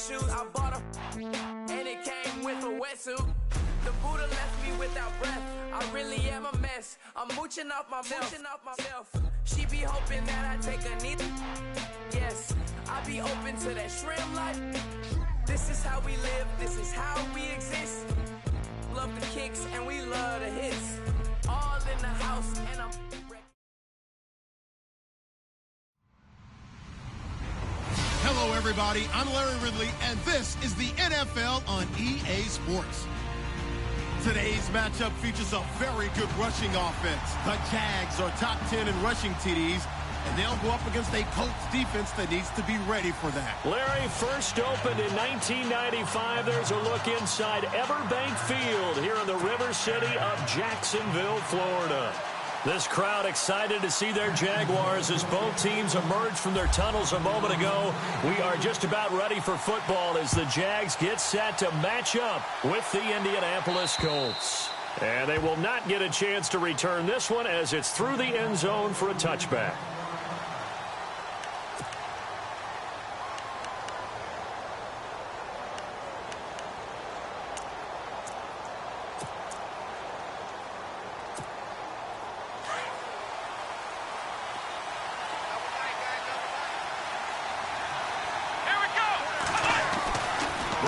shoes. I bought a and it came with a wetsuit. The Buddha left me without breath. I really am a mess. I'm mooching off myself. She be hoping that I take a knee. Yes, I be open to that shrimp life. This is how we live. This is how we exist. Love the kicks and we love the hits. All in the house and I'm... Hello, everybody. I'm Larry Ridley, and this is the NFL on EA Sports. Today's matchup features a very good rushing offense. The Jags are top 10 in rushing TDs, and they'll go up against a Colts defense that needs to be ready for that. Larry, first opened in 1995. There's a look inside Everbank Field here in the River City of Jacksonville, Florida. This crowd excited to see their Jaguars as both teams emerged from their tunnels a moment ago. We are just about ready for football as the Jags get set to match up with the Indianapolis Colts. And they will not get a chance to return this one as it's through the end zone for a touchback.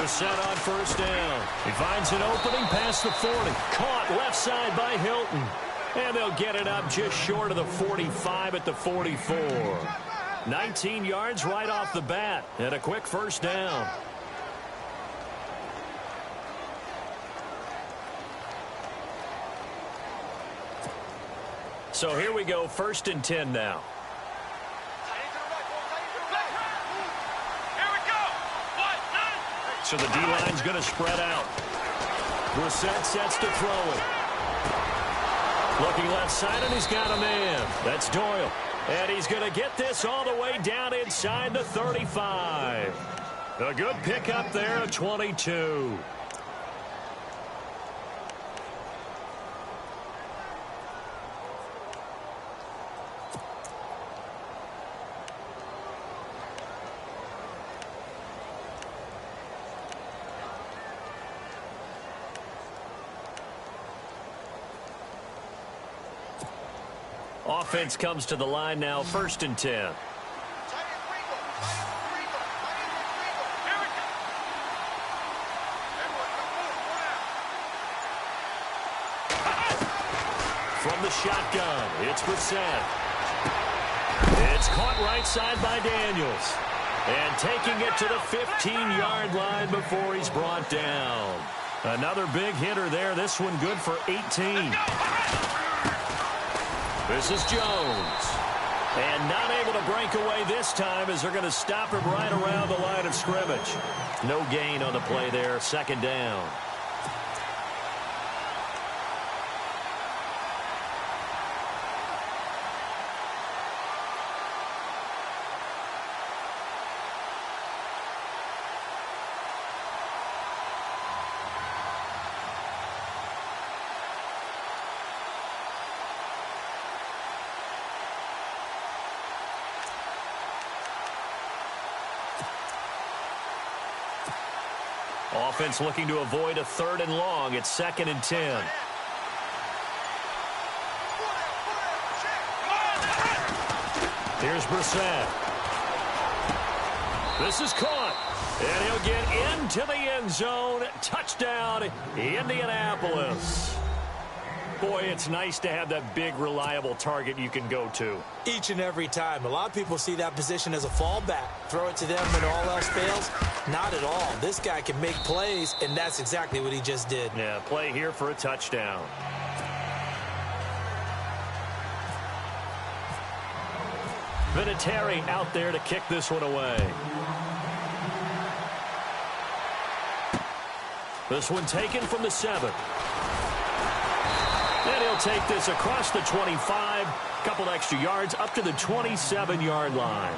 Set on first down. He finds an opening past the 40. Caught left side by Hilton. And they'll get it up just short of the 45 at the 44. 19 yards right off the bat. And a quick first down. So here we go, 1st and 10 now. So the D-line's going to spread out. Brissett sets to throw it. Looking left side, and he's got a man. That's Doyle. And he's going to get this all the way down inside the 35. A good pickup there of 22. Offense comes to the line now, 1st and 10. From the shotgun, it's Brissett. It's caught right side by Daniels. And taking it to the 15-yard line before he's brought down. Another big hitter there. This one good for 18. This is Jones. And not able to break away this time as they're going to stop him right around the line of scrimmage. No gain on the play there. 2nd down. Offense looking to avoid a 3rd and long. It's 2nd and 10. Here's Brissett. This is caught. And he'll get into the end zone. Touchdown, Indianapolis. Boy, it's nice to have that big, reliable target you can go to. Each and every time. A lot of people see that position as a fallback. Throw it to them when all else fails. Not at all. This guy can make plays, and that's exactly what he just did. Yeah, play here for a touchdown. Vinatieri out there to kick this one away. This one taken from the 7. And he'll take this across the 25, couple extra yards up to the 27-yard line.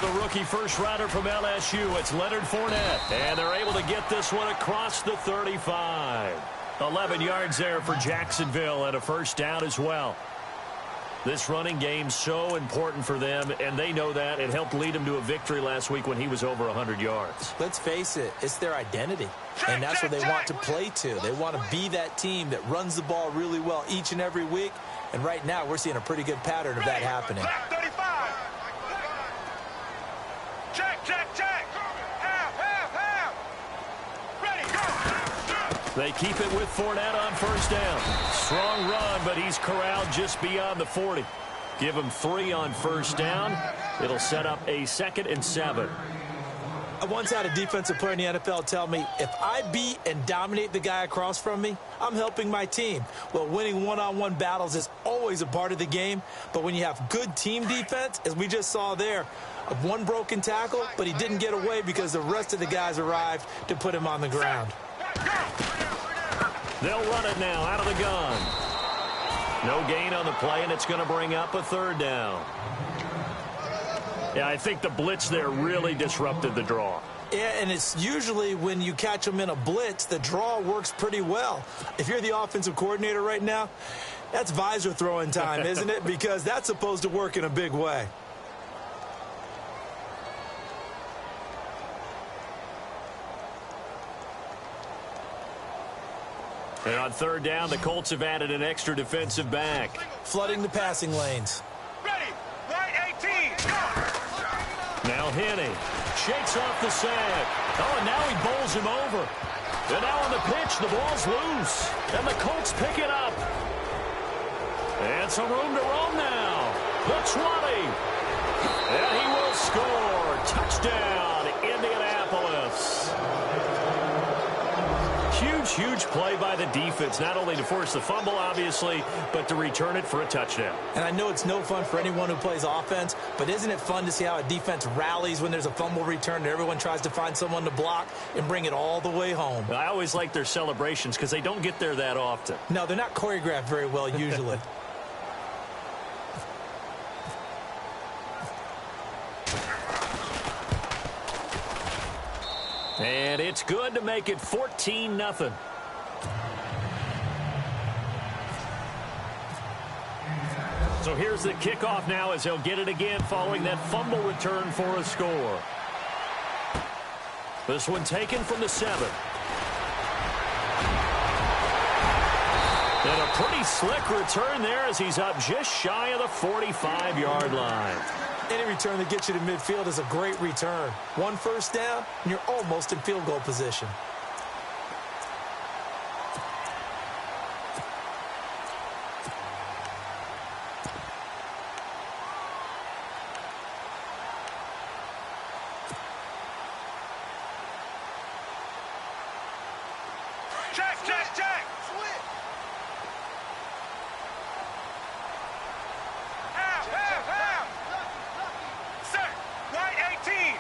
the rookie first-rounder from LSU. It's Leonard Fournette. And they're able to get this one across the 35. 11 yards there for Jacksonville and a first down as well. This running game so important for them, and they know that. It helped lead them to a victory last week when he was over 100 yards. Let's face it, it's their identity, and that's what they want to play to. They want to be that team that runs the ball really well each and every week, and right now we're seeing a pretty good pattern of that happening. Black 35. Check. Half. Ready, go. They keep it with Fournette on first down. Strong run, but he's corralled just beyond the 40. Give him 3 on first down. It'll set up a 2nd and 7. I once had a defensive player in the NFL tell me, if I beat and dominate the guy across from me, I'm helping my team. Well, winning one-on-one battles is always a part of the game, but when you have good team defense, as we just saw there, one broken tackle, but he didn't get away because the rest of the guys arrived to put him on the ground. They'll run it now out of the gun. No gain on the play, and it's going to bring up a 3rd down. Yeah, I think the blitz there really disrupted the draw. Yeah, and it's usually when you catch them in a blitz, the draw works pretty well. If you're the offensive coordinator right now, that's visor throwing time, isn't it? Because that's supposed to work in a big way. And on 3rd down, the Colts have added an extra defensive back. Flooding the passing lanes. Ready, right 18. Now Henney shakes off the sack. Oh, and now he bowls him over. And now on the pitch, the ball's loose. And the Colts pick it up. And some room to roam now. The 20. And he will score. Touchdown, Indianapolis. Huge play by the defense, not only to force the fumble, obviously, but to return it for a touchdown. And I know it's no fun for anyone who plays offense, but isn't it fun to see how a defense rallies when there's a fumble return and everyone tries to find someone to block and bring it all the way home? I always like their celebrations because they don't get there that often. No, they're not choreographed very well usually. And it's good to make it 14-0. So here's the kickoff now as he'll get it again following that fumble return for a score. This one taken from the 7. And a pretty slick return there as he's up just shy of the 45-yard line. Any return that gets you to midfield is a great return. 1 first down, and you're almost in field goal position. Check. Half. Set. Right 18.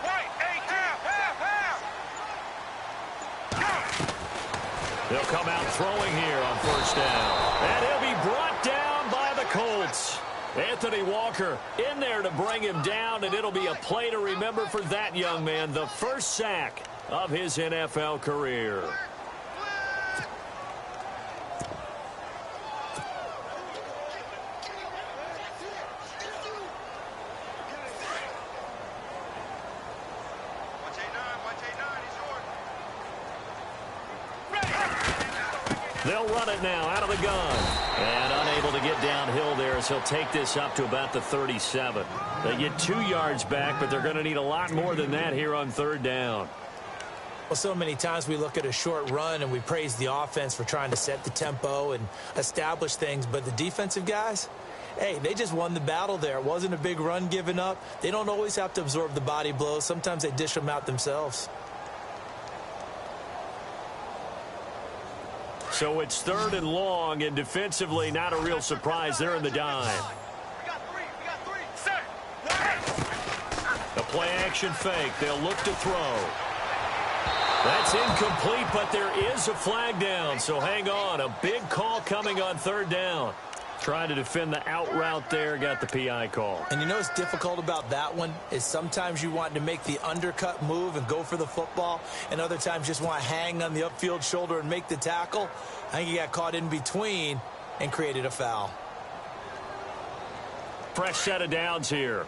Right 18. Half. Go. They'll come out throwing here on first down. And he'll be brought down by the Colts. Anthony Walker in there to bring him down, and it'll be a play to remember for that young man. The first sack of his NFL career. They'll run it now out of the gun. And unable to get downhill there as he'll take this up to about the 37. They get 2 yards back, but they're going to need a lot more than that here on 3rd down. Well, so many times we look at a short run and we praise the offense for trying to set the tempo and establish things, but the defensive guys, hey, they just won the battle there. It wasn't a big run given up. They don't always have to absorb the body blows. Sometimes they dish them out themselves. So it's 3rd and long, and defensively not a real surprise. They're in the dime. We got three. Set. A play-action fake. They'll look to throw. That's incomplete, but there is a flag down, so hang on. A big call coming on 3rd down. Trying to defend the out route there, got the PI call. And you know what's difficult about that one is sometimes you want to make the undercut move and go for the football, and other times just want to hang on the upfield shoulder and make the tackle. I think he got caught in between and created a foul. Fresh set of downs here.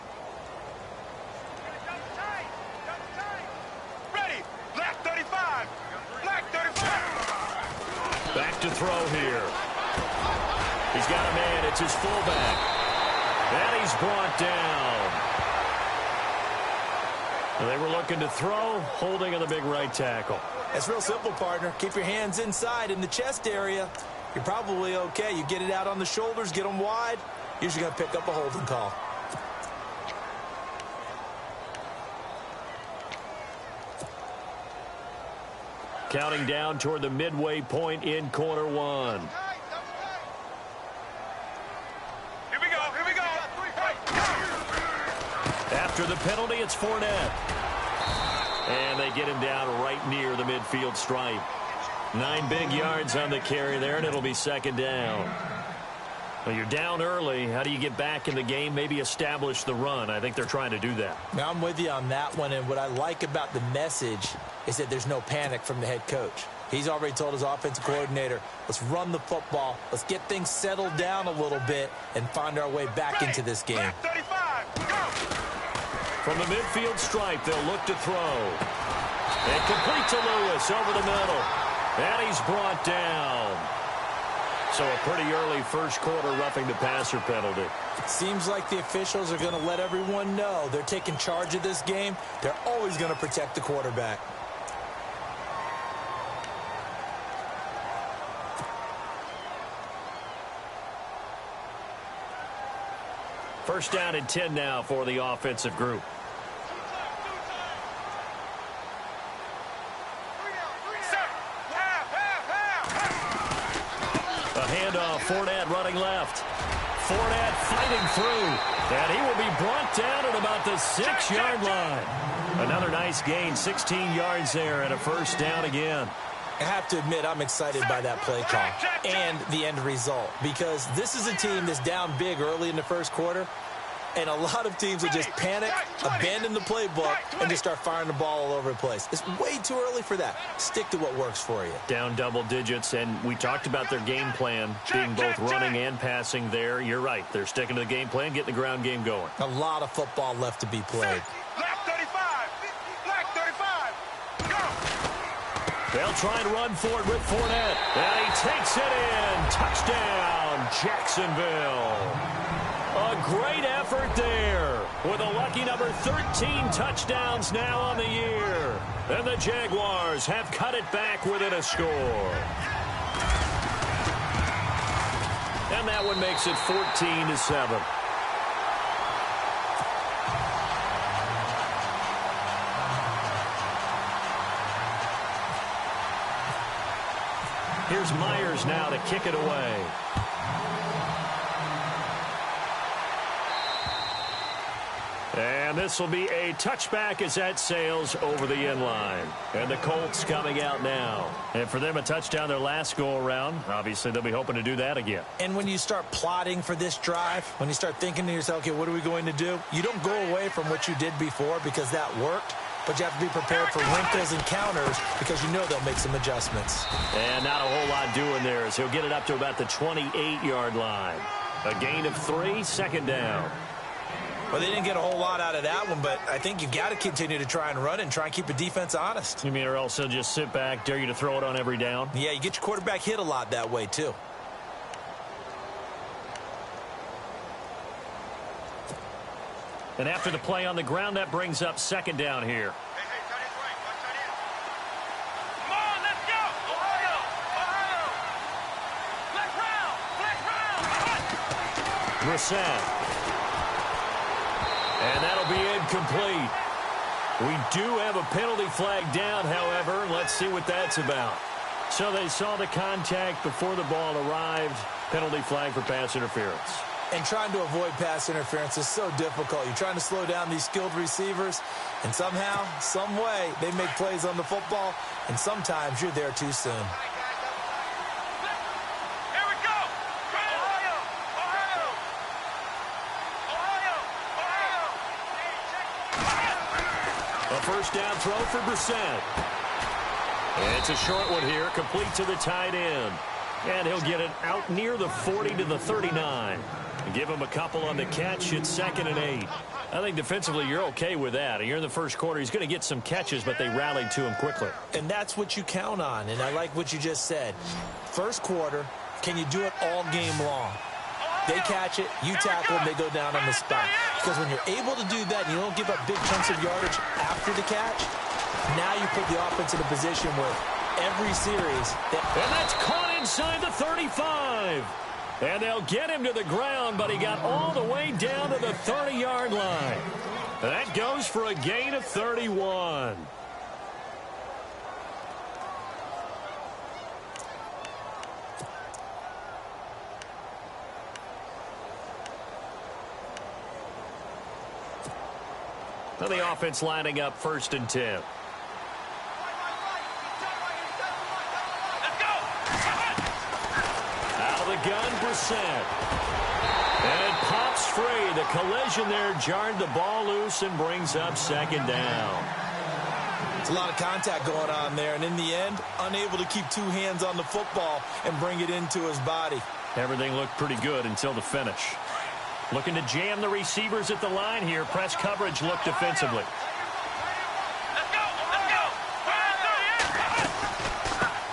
Ready. Black 35. Black 35. Back to throw here. He's got a man. It's his fullback. And he's brought down. They were looking to throw, holding on the big right tackle. It's real simple, partner. Keep your hands inside in the chest area. You're probably okay. You get it out on the shoulders, get them wide. Usually going to pick up a holding call. Counting down toward the midway point in quarter one. Here we go. Here we go. After the penalty, it's Fournette. And they get him down right near the midfield stripe. 9 big yards on the carry there, and it'll be second down. Well, you're down early. How do you get back in the game? Maybe establish the run. I think they're trying to do that. Now, I'm with you on that one, and what I like about the message is that there's no panic from the head coach. He's already told his offensive coordinator, let's run the football, let's get things settled down a little bit, and find our way back into this game. 35. Go. From the midfield stripe, they'll look to throw. And complete to Lewis over the middle. And he's brought down. So a pretty early first quarter roughing the passer penalty. Seems like the officials are going to let everyone know they're taking charge of this game. They're always going to protect the quarterback. First down and 10 now for the offensive group. A handoff, Fournette running left. Fournette fighting through. And he will be brought down at about the 6-yard line. Another nice gain, 16 yards there and a first down again. I have to admit, I'm excited by that play call and the end result, because this is a team that's down big early in the first quarter, and a lot of teams will just panic, abandon the playbook, and just start firing the ball all over the place. It's way too early for that. Stick to what works for you. Down double digits, and we talked about their game plan being both running and passing there. You're right. They're sticking to the game plan, getting the ground game going. A lot of football left to be played. Black 35. Black 35. Go. They'll try and run for it with Fournette. And he takes it in. Touchdown, Jacksonville. A great effort there with a lucky number 13 touchdowns now on the year. And the Jaguars have cut it back within a score. And that one makes it 14-7. Here's Myers now to kick it away. And this will be a touchback as that sails over the end line. And the Colts coming out now. And for them, a touchdown their last go-around. Obviously, they'll be hoping to do that again. And when you start plotting for this drive, when you start thinking to yourself, okay, what are we going to do? You don't go away from what you did before because that worked. But you have to be prepared for wrinkles and counters because you know they'll make some adjustments. And not a whole lot doing there as he'll get it up to about the 28-yard line. A gain of 3, second down. Well, they didn't get a whole lot out of that one, but I think you've got to continue to try and run and try and keep the defense honest. You mean or else they'll just sit back, dare you to throw it on every down? Yeah, you get your quarterback hit a lot that way, too. And after the play on the ground, that brings up second down here. Hey, tight end's right. Watch tight end. Come on, let's go. Ohio. Ohio. Flex round. Brissett. And that'll be incomplete. We do have a penalty flag down, however. Let's see what that's about. So they saw the contact before the ball arrived. Penalty flag for pass interference. And trying to avoid pass interference is so difficult. You're trying to slow down these skilled receivers, and somehow, some way, they make plays on the football, and sometimes you're there too soon. Here we go. Ohio. A first down throw for Brissett. It's a short one here, complete to the tight end. And he'll get it out near the 40 to the 39. Give him a couple on the catch. It's 2nd and 8. I think defensively you're okay with that. You're in the first quarter. He's going to get some catches, but they rallied to him quickly. And that's what you count on, and I like what you just said. First quarter, can you do it all game long? They catch it, you tackle them, they go down on the spot. Because when you're able to do that and you don't give up big chunks of yardage after the catch, now you put the offense in a position where every series... And that's caught inside the 35. And they'll get him to the ground, but he got all the way down to the 30-yard line. That goes for a gain of 31. Now the offense lining up 1st and 10. Gun, Brissett. And it pops free. The collision there jarred the ball loose and brings up 2nd down. It's a lot of contact going on there, and in the end, unable to keep 2 hands on the football and bring it into his body. Everything looked pretty good until the finish. Looking to jam the receivers at the line here. Press coverage looked defensively.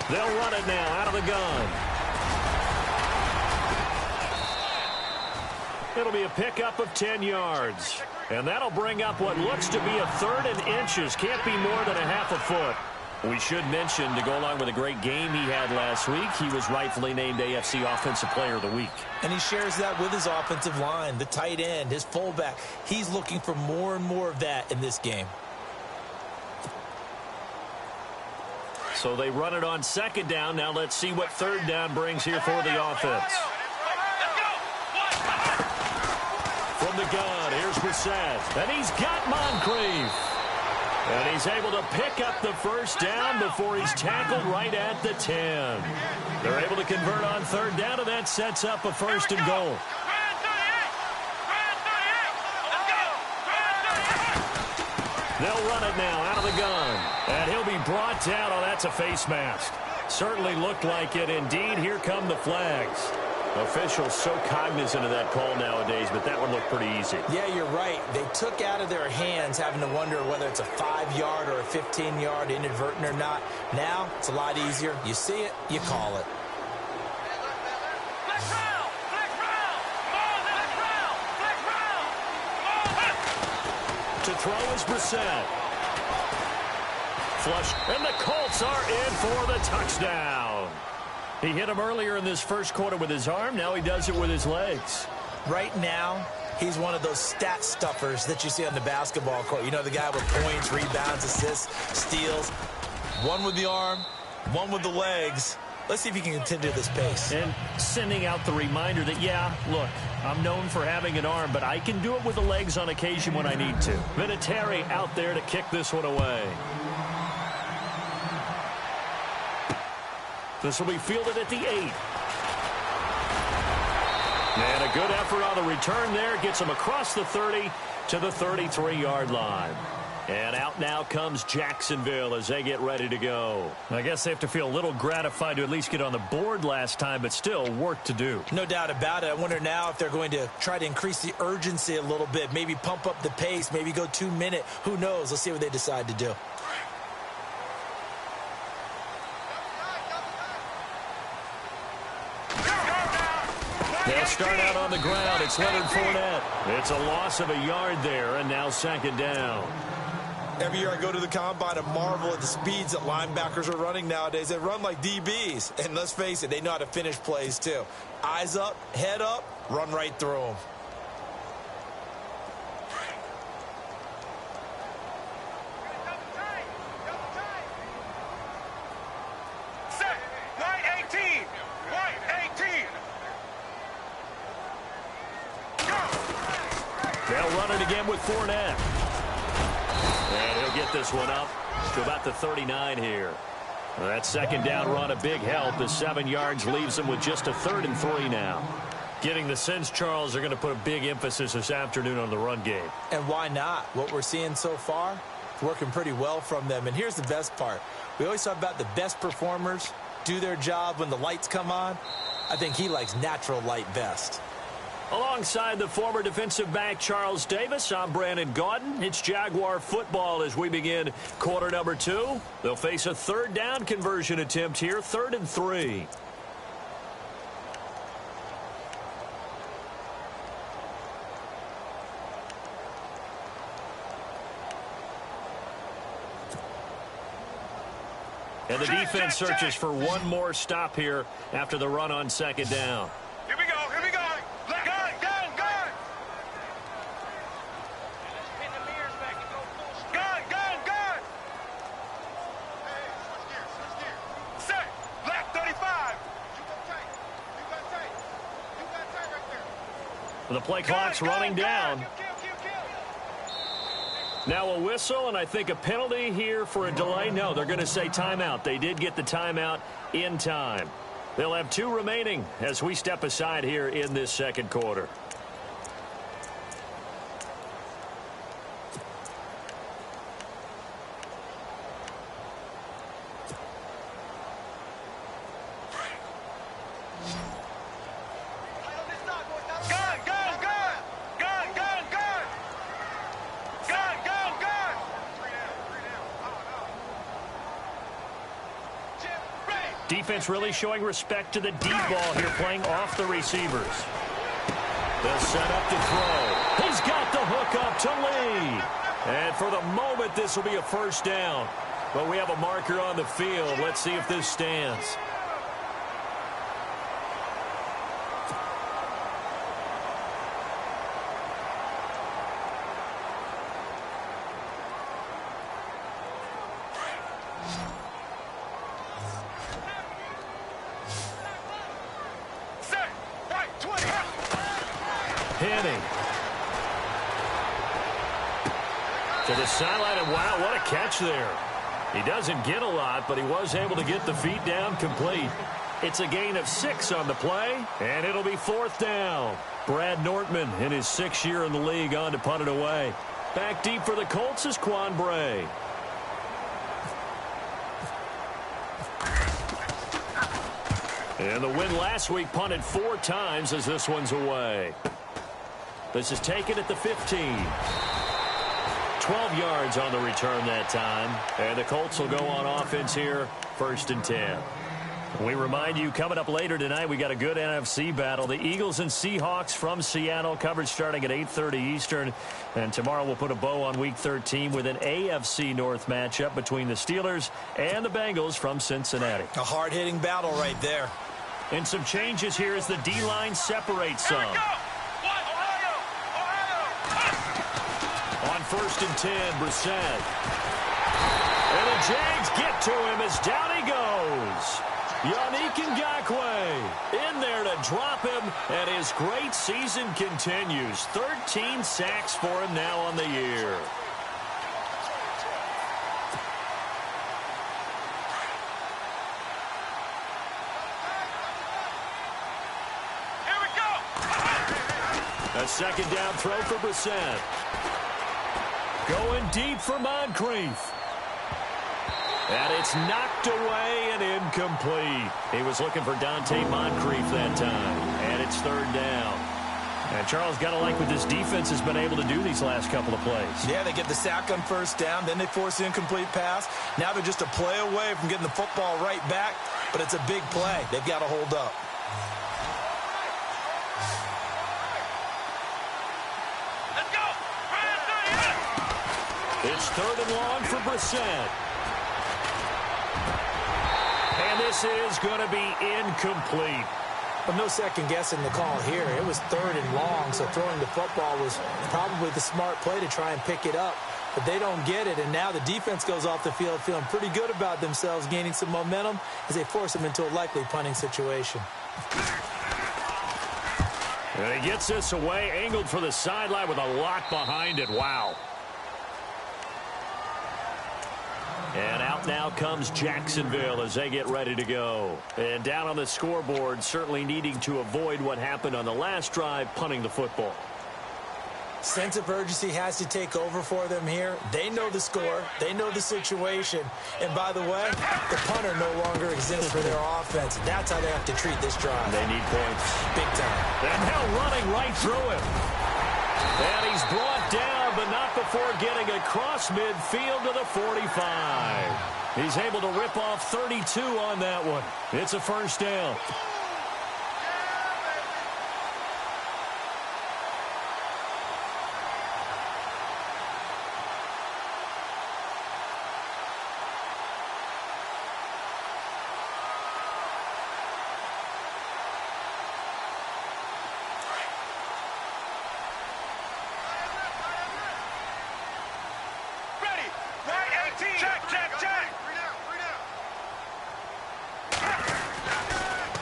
They'll run it now out of the gun. It'll be a pickup of 10 yards. And that'll bring up what looks to be a 3rd and inches. Can't be more than a half a foot. We should mention, to go along with a great game he had last week, he was rightfully named AFC Offensive Player of the Week. And he shares that with his offensive line, the tight end, his fullback. He's looking for more and more of that in this game. So they run it on 2nd down. Now let's see what 3rd down brings here for the offense. From the gun, here's Brissett. And he's got Moncrief. And he's able to pick up the first down before he's tackled right at the 10. They're able to convert on 3rd down, and that sets up a 1st and goal. They'll run it now out of the gun. And he'll be brought down. Oh, that's a face mask. Certainly looked like it. Indeed, here come the flags. Officials so cognizant of that call nowadays, but that one looked pretty easy. Yeah, you're right. They took out of their hands having to wonder whether it's a 5-yard or a 15-yard inadvertent or not. Now, it's a lot easier. You see it, you call it. To throw is Brissett. Flush, and the Colts are in for the touchdown. He hit him earlier in this first quarter with his arm. Now he does it with his legs. Right now, he's one of those stat stuffers that you see on the basketball court. You know, the guy with points, rebounds, assists, steals. One with the arm, one with the legs. Let's see if he can continue this pace. And sending out the reminder that, yeah, look, I'm known for having an arm, but I can do it with the legs on occasion when I need to. Vinatieri out there to kick this one away. This will be fielded at the 8. And a good effort on the return there. Gets him across the 30 to the 33-yard line. And out now comes Jacksonville as they get ready to go. I guess they have to feel a little gratified to at least get on the board last time, but still work to do. No doubt about it. I wonder now if they're going to try to increase the urgency a little bit, maybe pump up the pace, maybe go 2-minute. Who knows? Let's see what they decide to do. They'll start out on the ground. It's Leonard Fournette. It's a loss of a yard there, and now 2nd down. Every year I go to the combine and marvel at the speeds that linebackers are running nowadays. They run like DBs. And let's face it, they know how to finish plays too. Eyes up, head up, run right through them. Set. White 18. White 18. They'll run it again with Fournette. And he'll get this one up to about the 39 here. That 2nd down run a big help. The 7 yards leaves them with just a 3rd and 3 now. Getting the sense, Charles, they're going to put a big emphasis this afternoon on the run game. And why not? What we're seeing so far, working pretty well from them. And here's the best part. We always talk about the best performers do their job when the lights come on. I think he likes natural light best. Alongside the former defensive back Charles Davis, I'm Brandon Gaudin. It's Jaguar football as we begin quarter number 2. They'll face a third down conversion attempt here, 3rd and 3. And the defense searches for one more stop here after the run on 2nd down. Here we go, here we go. Gun. Gun. Hey, switch gears. Set, left 35. You got tight right there. The play clock's running down. Kill. Now a whistle, and I think a penalty here for a delay. No, they're going to say timeout. They did get the timeout in time. They'll have 2 remaining as we step aside here in this 2nd quarter. Defense really showing respect to the deep ball here, playing off the receivers. They'll set up to throw. He's got the hook up to Lee. And for the moment, this will be a 1st down. But we have a marker on the field. Let's see if this stands. To the sideline, and wow, what a catch there. He doesn't get a lot, but he was able to get the feet down complete. It's a gain of 6 on the play, and it'll be 4th down. Brad Nortman in his 6th year in the league on to punt it away. Back deep for the Colts is Quan Bray. And the win last week punted 4 times as this one's away. This is taken at the 15. 12 yards on the return that time. And the Colts will go on offense here, 1st and 10. We remind you, coming up later tonight, we got a good NFC battle. The Eagles and Seahawks from Seattle, coverage starting at 8:30 Eastern. And tomorrow we'll put a bow on Week 13 with an AFC North matchup between the Steelers and the Bengals from Cincinnati. A hard-hitting battle right there. And some changes here as the D-line separates some. On 1st and 10, Brissett. And the Jags get to him as down he goes. Yannick Ngakoue in there to drop him, and his great season continues. 13 sacks for him now on the year. Here we go. A 2nd down throw for Brissett. Going deep for Moncrief. And it's knocked away and incomplete. He was looking for Dante Moncrief that time. And it's 3rd down. And Charles, got to like what this defense has been able to do these last couple of plays. Yeah, they get the sack on 1st down. Then they force the incomplete pass. Now they're just a play away from getting the football right back. But it's a big play. They've got to hold up. It's 3rd and long for Brissett. And this is going to be incomplete. But no second guessing the call here. It was 3rd and long, so throwing the football was probably the smart play to try and pick it up. But they don't get it, and now the defense goes off the field feeling pretty good about themselves, gaining some momentum as they force them into a likely punting situation. And he gets this away, angled for the sideline with a lot behind it. Wow. And out now comes Jacksonville as they get ready to go. And down on the scoreboard, certainly needing to avoid what happened on the last drive, punting the football. Sense of urgency has to take over for them here. They know the score. They know the situation. And by the way, the punter no longer exists for their offense. That's how they have to treat this drive. They need points. Big time. And now running right through him. And he's brought down, but not before getting across midfield to the 45. He's able to rip off 32 on that one. It's a first down.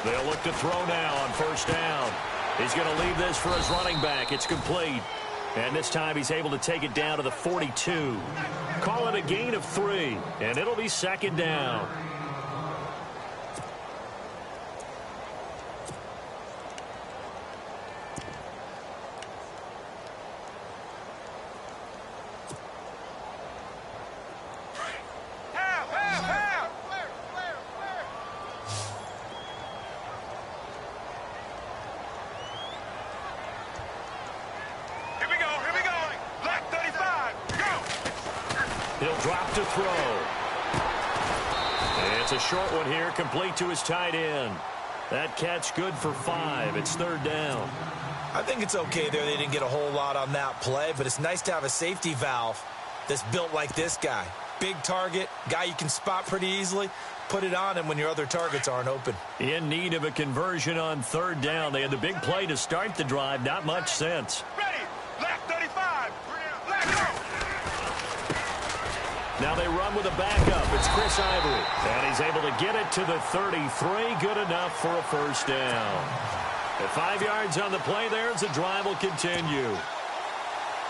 They'll look to throw now on first down. He's going to leave this for his running back. It's complete. And this time he's able to take it down to the 42. Call it a gain of 3, and it'll be second down. He'll drop to throw. It's a short one here, complete to his tight end. That catch good for 5. It's third down. I think it's okay there. They didn't get a whole lot on that play, but it's nice to have a safety valve that's built like this guy. Big target, guy you can spot pretty easily. Put it on him when your other targets aren't open. In need of a conversion on third down. They had the big play to start the drive. Not much sense. Ready, left 35, left go. Now they run with a backup. It's Chris Ivory. And he's able to get it to the 33. Good enough for a first down. At 5 yards on the play there as the drive will continue.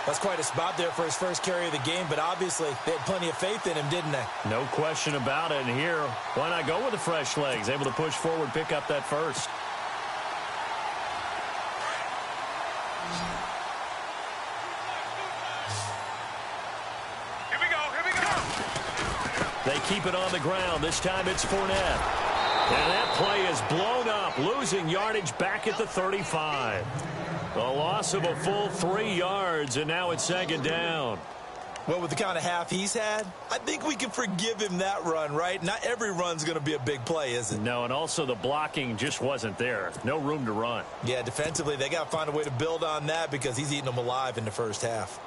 That's quite a spot there for his first carry of the game, but obviously they had plenty of faith in him, didn't they? No question about it. And here, why not go with the fresh legs? Able to push forward, pick up that first. They keep it on the ground. This time it's Fournette. And that play is blown up, losing yardage back at the 35. A loss of a full 3 yards, and now it's second down. Well, with the kind of half he's had, I think we can forgive him that run, right? Not every run's going to be a big play, is it? No, and also the blocking just wasn't there. No room to run. Yeah, defensively, they got to find a way to build on that because he's eating them alive in the first half.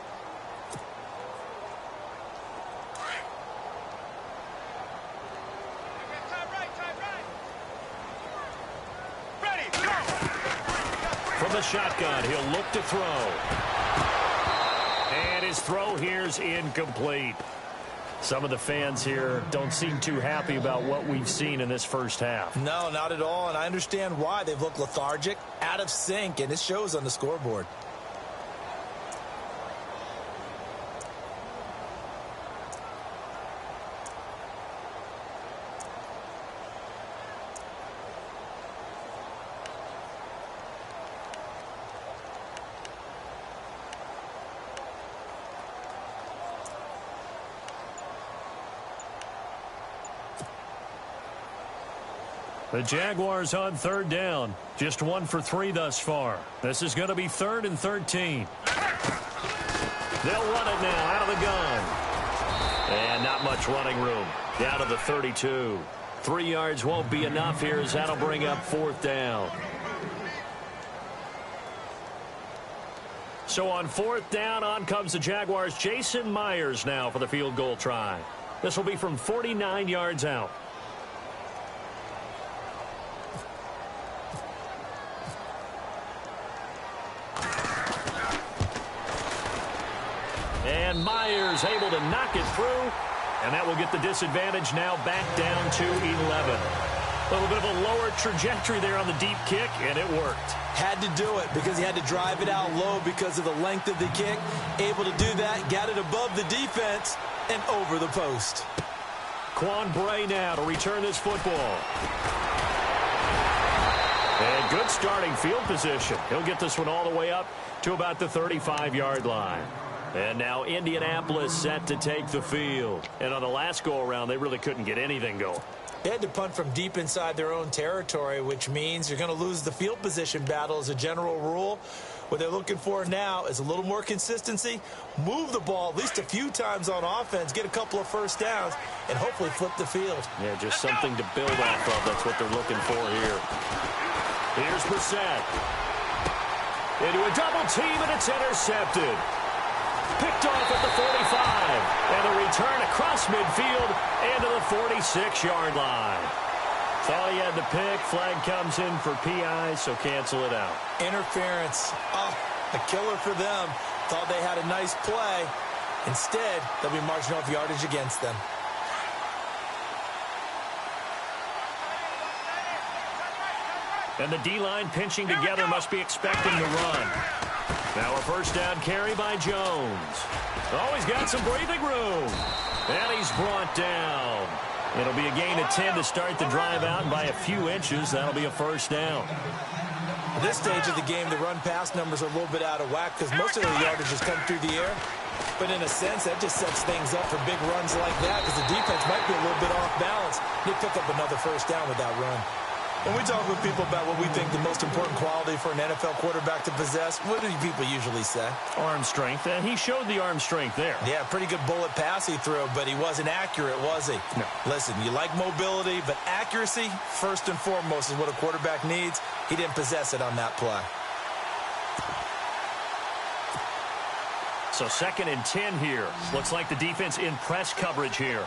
From the shotgun, he'll look to throw. And his throw here's incomplete. Some of the fans here don't seem too happy about what we've seen in this first half. No, not at all, and I understand why. They've looked lethargic, out of sync, and it shows on the scoreboard. The Jaguars on third down. Just 1 for 3 thus far. This is going to be 3rd and 13. They'll run it now out of the gun. And not much running room. Down to the 32. 3 yards won't be enough here as that'll bring up 4th down. So on 4th down, on comes the Jaguars' Jason Myers now for the field goal try. This will be from 49 yards out. And Myers able to knock it through. And that will get the disadvantage now back down to 11. A little bit of a lower trajectory there on the deep kick, and it worked. Had to do it because he had to drive it out low because of the length of the kick. Able to do that, got it above the defense, and over the post. Quan Bray now to return this football. And good starting field position. He'll get this one all the way up to about the 35-yard line. And now Indianapolis set to take the field. And on the last go-around, they really couldn't get anything going. They had to punt from deep inside their own territory, which means you're going to lose the field position battle as a general rule. What they're looking for now is a little more consistency, move the ball at least a few times on offense, get a couple of first downs, and hopefully flip the field. Yeah, just something to build off of. That's what they're looking for here. Here's Brissett. Into a double team, and it's intercepted. Picked off at the 45. And a return across midfield and to the 46-yard line. Thought he had the pick. Flag comes in for PI, so cancel it out. Interference. Oh, a killer for them. Thought they had a nice play. Instead, they'll be marching off yardage against them. And the D-line pinching together, must be expecting the run. Now a first down carry by Jones. Oh, he's got some breathing room. And he's brought down. It'll be a gain of 10 to start the drive out, and by a few inches, that'll be a first down. At this stage of the game, the run-pass numbers are a little bit out of whack because most of the yardage has come through the air. But in a sense, that just sets things up for big runs like that because the defense might be a little bit off balance. They pick up another first down with that run. When we talk with people about what we think the most important quality for an NFL quarterback to possess, what do people usually say? Arm strength, and he showed the arm strength there. Yeah, pretty good bullet pass he threw, but he wasn't accurate, was he? No. Listen, you like mobility, but accuracy, first and foremost, is what a quarterback needs. He didn't possess it on that play. So 2nd and 10 here. Looks like the defense in press coverage here.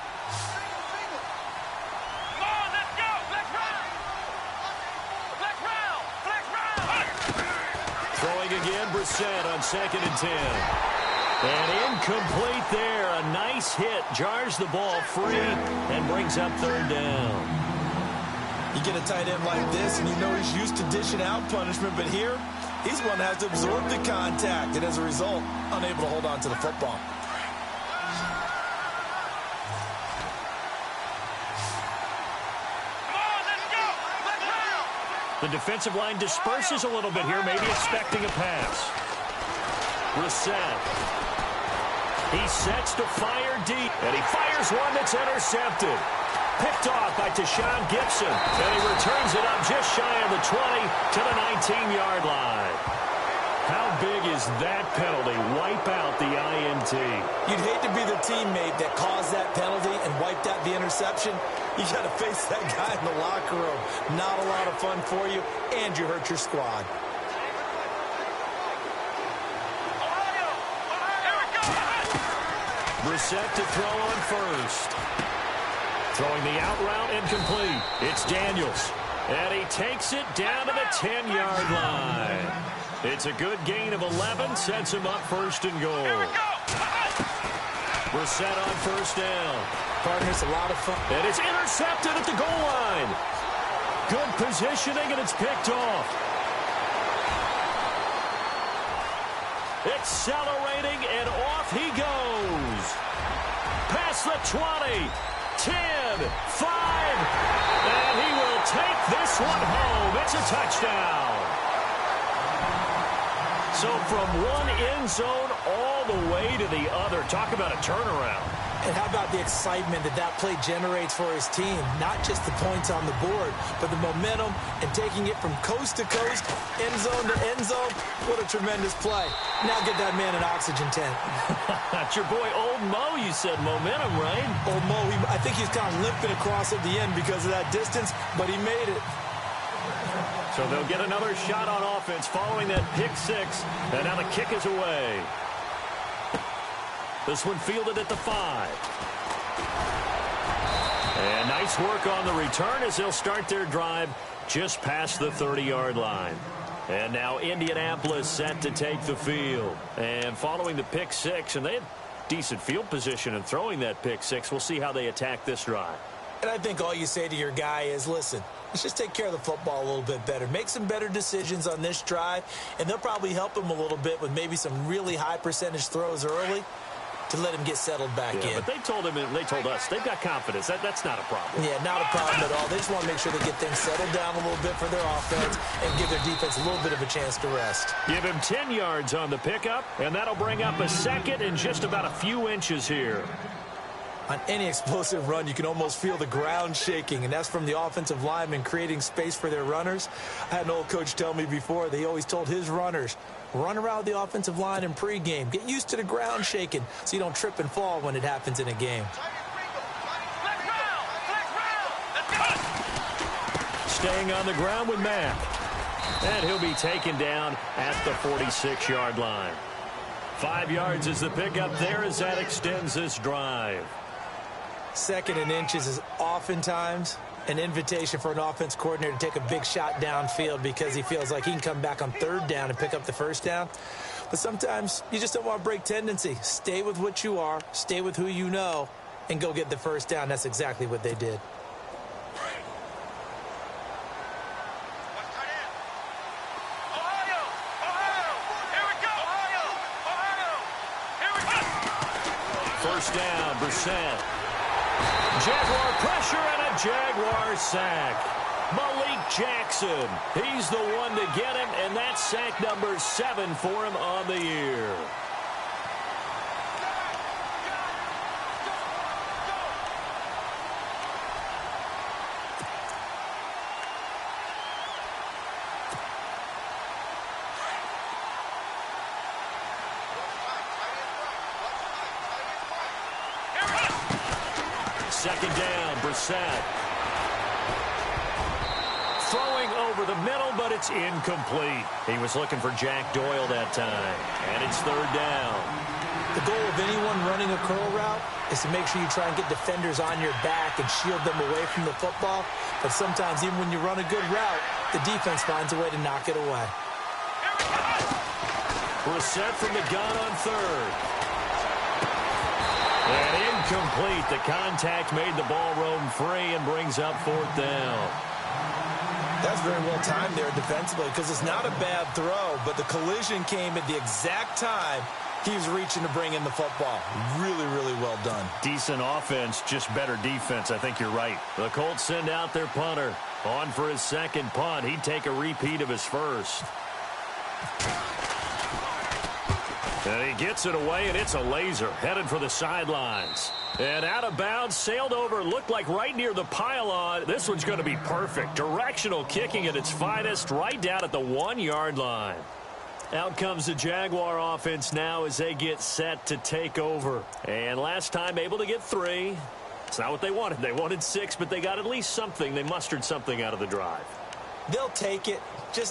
Again, Brissett on 2nd and 10. And incomplete there. A nice hit. Jars the ball free and brings up 3rd down. You get a tight end like this, and you know he's used to dishing out punishment, but here, he's one that has to absorb the contact, and as a result, unable to hold on to the football. The defensive line disperses a little bit here, maybe expecting a pass. Brissett. He sets to fire deep, and he fires one that's intercepted. Picked off by Tashawn Gibson, and he returns it up just shy of the 20 to the 19-yard line. How big is that penalty? Wipe out the INT. You'd hate to be the teammate that caused that penalty and wiped out the interception. You got to face that guy in the locker room. Not a lot of fun for you, and you hurt your squad. Brissett to throw on first. Throwing the out route incomplete. It's Daniels. And he takes it down to the 10-yard line. It's a good gain of 11. Sets him up 1st and goal. Brissett on first down. Partners, a lot of fun. And it's intercepted at the goal line. Good positioning, and it's picked off. Accelerating, and off he goes. Past the 20, 10, 5, and he will take this one home. It's a touchdown. So from one end zone all the way to the other. Talk about a turnaround. And how about the excitement that that play generates for his team? Not just the points on the board, but the momentum and taking it from coast to coast, end zone to end zone. What a tremendous play. Now get that man an oxygen tent. That's your boy Old Mo, you said. Momentum, right? Old Mo, I think he's kind of limping across at the end because of that distance, but he made it. So they'll get another shot on offense following that pick 6, and now the kick is away. This one fielded at the 5. And nice work on the return as they'll start their drive just past the 30-yard line. And now Indianapolis set to take the field. And following the pick 6, and they had decent field position in throwing that pick 6. We'll see how they attack this drive. And I think all you say to your guy is, listen, let's just take care of the football a little bit better. Make some better decisions on this drive, and they'll probably help him a little bit with maybe some really high percentage throws early to let him get settled back in. But they told us they've got confidence. That's not a problem. Yeah, not a problem at all. They just want to make sure they get things settled down a little bit for their offense and give their defense a little bit of a chance to rest. Give him 10 yards on the pickup, and that'll bring up a second and just about a few inches here. On any explosive run, you can almost feel the ground shaking, and that's from the offensive linemen creating space for their runners. I had an old coach tell me before, they always told his runners, run around the offensive line in pregame. Get used to the ground shaking so you don't trip and fall when it happens in a game. Staying on the ground with Mack. And he'll be taken down at the 46-yard line. 5 yards is the pickup there as that extends this drive. 2nd and inches is oftentimes an invitation for an offense coordinator to take a big shot downfield because he feels like he can come back on 3rd down and pick up the 1st down. But sometimes you just don't want to break tendency. Stay with what you are, stay with who you know, and go get the 1st down. That's exactly what they did. First down, Brissett. Jaguar pressure and a Jaguar sack. Malik Jackson, he's the one to get him, and that's sack number 7 for him on the year. Second down, Brissett. Throwing over the middle, but it's incomplete. He was looking for Jack Doyle that time, and it's 3rd down. The goal of anyone running a curl route is to make sure you try and get defenders on your back and shield them away from the football. But sometimes, even when you run a good route, the defense finds a way to knock it away. Brissett from the gun on 3rd. And incomplete. The contact made the ball roam free and brings up 4th down. That's very well timed there defensively because it's not a bad throw, but the collision came at the exact time he was reaching to bring in the football. Really, really well done. Decent offense, just better defense. I think you're right. The Colts send out their punter. On for his 2nd punt. He'd take a repeat of his 1st. And he gets it away, and it's a laser headed for the sidelines. And out of bounds, sailed over, looked like right near the pylon. This one's going to be perfect. Directional kicking at its finest, right down at the 1-yard line. Out comes the Jaguar offense now as they get set to take over. And last time able to get 3. It's not what they wanted. They wanted 6, but they got at least something. They mustered something out of the drive. They'll take it.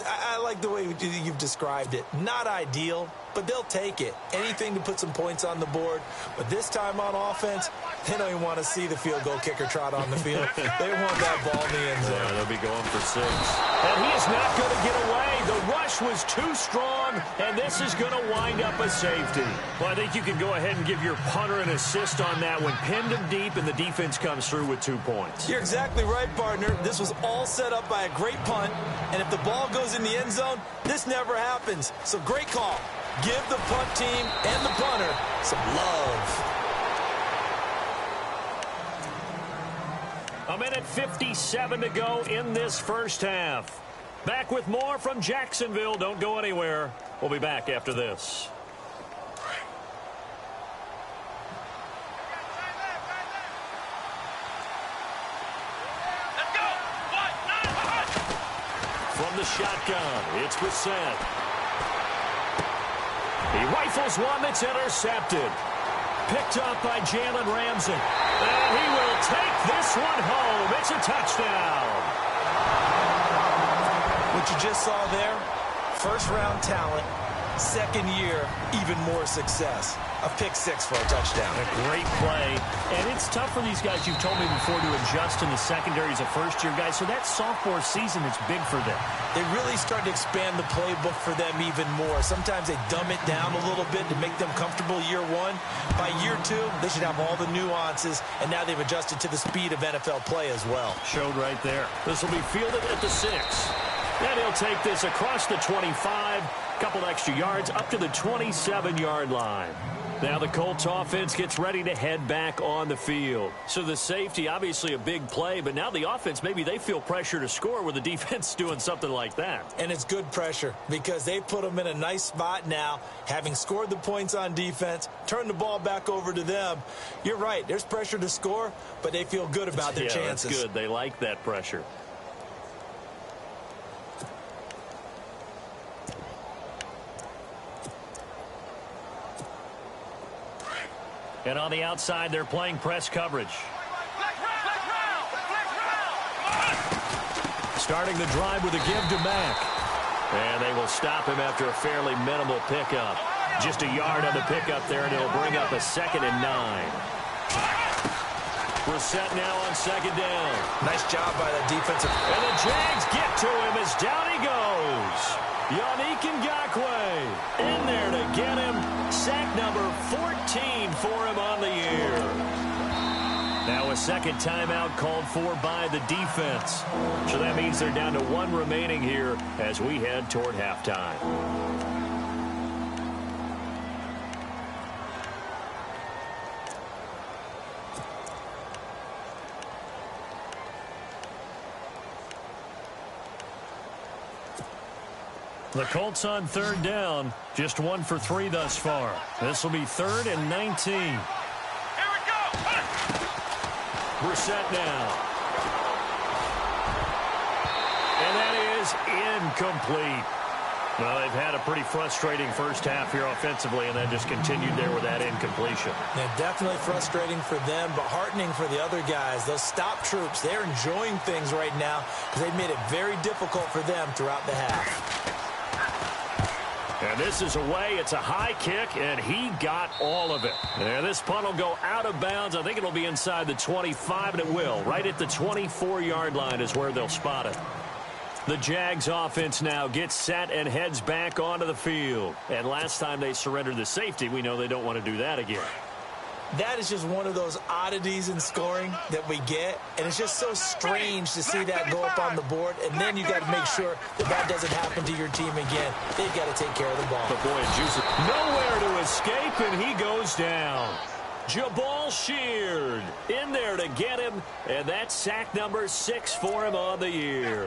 I like the way you've described it. Not ideal, but they'll take it. Anything to put some points on the board. But this time on offense, they don't even want to see the field goal kicker trot on the field. They want that ball in the end zone. Yeah, they'll be going for 6. And he is not going to get away. The rush was too strong, and this is going to wind up a safety. Well, I think you can go ahead and give your punter an assist on that one. Pinned him deep, and the defense comes through with 2 points. You're exactly right, partner. This was all set up by a great punt, and if the ball goes in the end zone, this never happens. So great call. Give the punt team and the punter some love. A minute 57 to go in this first half. Back with more from Jacksonville. Don't go anywhere. We'll be back after this. From the shotgun, it's Brissett. He rifles one that's intercepted. Picked up by Jalen Ramsey. And he will take this one home. It's a touchdown. What you just saw there, first-round talent, second year, even more success. A pick 6 for a touchdown. A great play. And it's tough for these guys, you've told me before, to adjust in the secondary as a first-year guy. So that sophomore season is big for them. They really start to expand the playbook for them even more. Sometimes they dumb it down a little bit to make them comfortable year 1. By year 2, they should have all the nuances, and now they've adjusted to the speed of NFL play as well. Showed right there. This will be fielded at the 6. And he'll take this across the 25, couple extra yards, up to the 27-yard line. Now the Colts offense gets ready to head back on the field. So the safety, obviously a big play, but now the offense, maybe they feel pressure to score where the defense is doing something like that. And it's good pressure because they put them in a nice spot now, having scored the points on defense, turn the ball back over to them. You're right, there's pressure to score, but they feel good about their chances. That's good. They like that pressure. And on the outside, they're playing press coverage. Starting the drive with a give to Mack. And they will stop him after a fairly minimal pickup. Just a yard on the pickup there, and it'll bring up a 2nd and 9. We're set now on 2nd down. Nice job by the defensive. And the Jags get to him as down he goes. Yannick Ngakoue in there to get him. Sack number 14 for him on the year. Now a second timeout called for by the defense. So that means they're down to 1 remaining here as we head toward halftime. The Colts on 3rd down, just 1 for 3 thus far. This will be 3rd and 19. Here we go. We're set now. And that is incomplete. Well, they've had a pretty frustrating first half here offensively, and then just continued there with that incompletion. Yeah, definitely frustrating for them, but heartening for the other guys. Those stop troops, they're enjoying things right now because they've made it very difficult for them throughout the half. And this is away. It's a high kick, and he got all of it. And this punt will go out of bounds. I think it'll be inside the 25, and it will. Right at the 24-yard line is where they'll spot it. The Jags offense now gets set and heads back onto the field. And last time they surrendered the safety, we know they don't want to do that again. That is just one of those oddities in scoring that we get, and it's just so strange to see that go up on the board, and then you got to make sure that that doesn't happen to your team again. They've got to take care of the ball. But boy, juice it. Nowhere to escape, and he goes down. Jabal Sheard in there to get him, and that's sack number 6 for him on the year.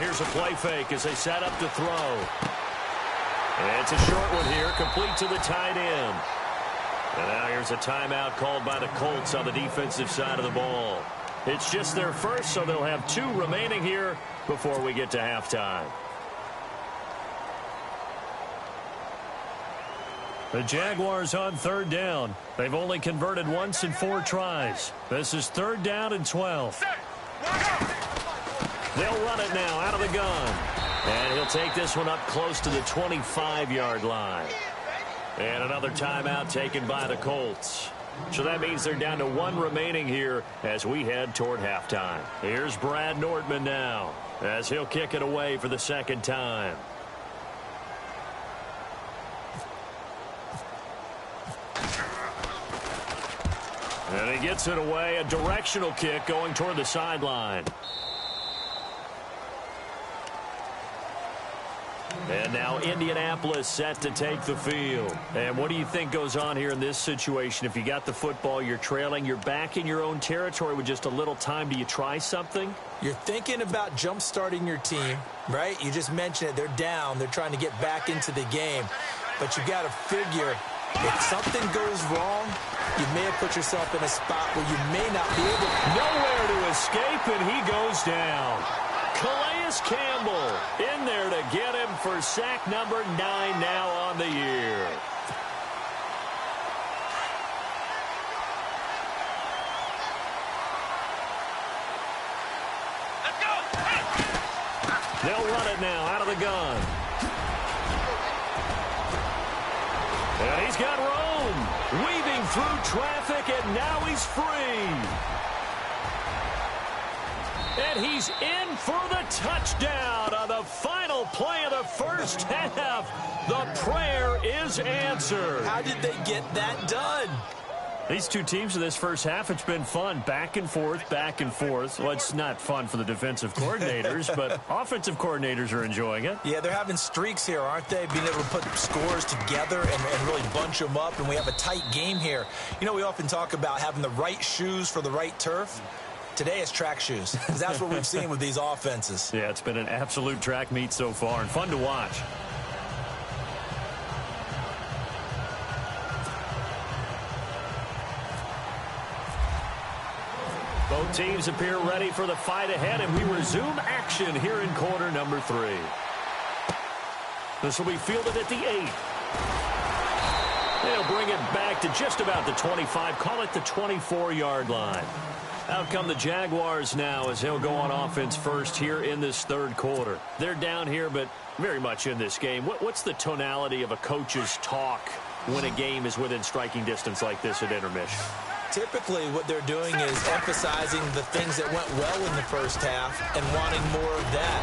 Here's a play fake as they set up to throw. And it's a short one here, complete to the tight end. And now here's a timeout called by the Colts on the defensive side of the ball. It's just their first, so they'll have 2 remaining here before we get to halftime. The Jaguars on 3rd down. They've only converted once in 4 tries. This is 3rd down and 12. They'll run it now out of the gun. And he'll take this one up close to the 25-yard line. And another timeout taken by the Colts. So that means they're down to 1 remaining here as we head toward halftime. Here's Brad Nordman now as he'll kick it away for the 2nd time. And he gets it away, a directional kick going toward the sideline. And now Indianapolis set to take the field. And what do you think goes on here in this situation? If you got the football, you're trailing, you're back in your own territory with just a little time. Do you try something? You're thinking about jump-starting your team, right? You just mentioned it. They're down. They're trying to get back into the game. But you got to figure if something goes wrong, you may have put yourself in a spot where you may not be able to. Nowhere to escape, and he goes down. Calais Campbell in there to get him for sack number 9 now on the year. Let's go. They'll run it now out of the gun. And he's got Rome weaving through traffic, and now he's free. And he's in for the touchdown on the final play of the first half. The prayer is answered. How did they get that done? These two teams in this first half, it's been fun. Back and forth, back and forth. Well, it's not fun for the defensive coordinators, but offensive coordinators are enjoying it. Yeah, they're having streaks here, aren't they? Being able to put scores together and really bunch them up, and we have a tight game here. You know, we often talk about having the right shoes for the right turf. Today it's track shoes, because that's what we've seen with these offenses. Yeah, it's been an absolute track meet so far, and fun to watch. Both teams appear ready for the fight ahead, and we resume action here in quarter number 3. This will be fielded at the 8. They'll bring it back to just about the 25, call it the 24-yard line. Out come the Jaguars now as they'll go on offense first here in this third quarter. They're down here, but very much in this game. What's the tonality of a coach's talk when a game is within striking distance like this at intermission? Typically, what they're doing is emphasizing the things that went well in the first half and wanting more of that.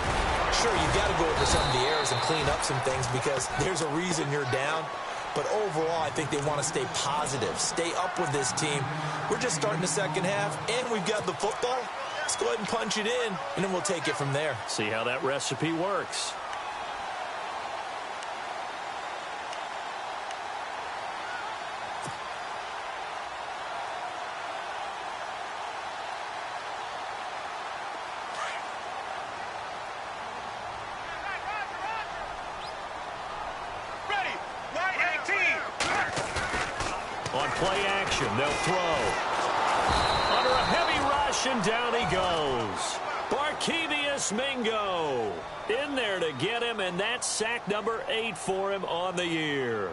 Sure, you've got to go over some of the errors and clean up some things because there's a reason you're down. But overall, I think they want to stay positive, stay up with this team. We're just starting the second half, and we've got the football. Let's go ahead and punch it in, and then we'll take it from there. See how that recipe works. On play action, they'll throw. Under a heavy rush, and down he goes. Barkevius Mingo in there to get him, and that's sack number 8 for him on the year.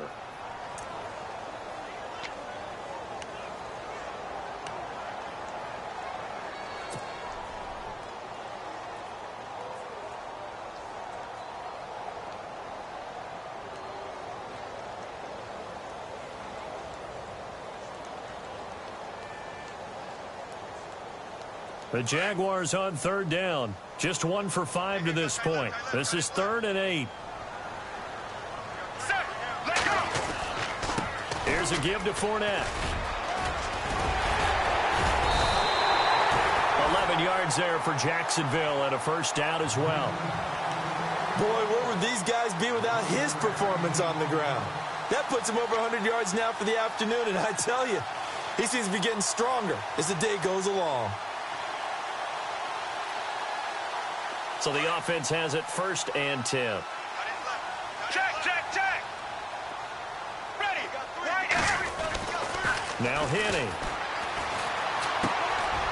The Jaguars on third down. Just 1 for 5 to this point. This is 3rd and 8. Set, let go. Here's a give to Fournette. 11 yards there for Jacksonville and a first down as well. Boy, where would these guys be without his performance on the ground? That puts him over 100 yards now for the afternoon, and I tell you, he seems to be getting stronger as the day goes along. So the offense has it 1st and 10. Check, check, check. Ready. Right. Now Henning.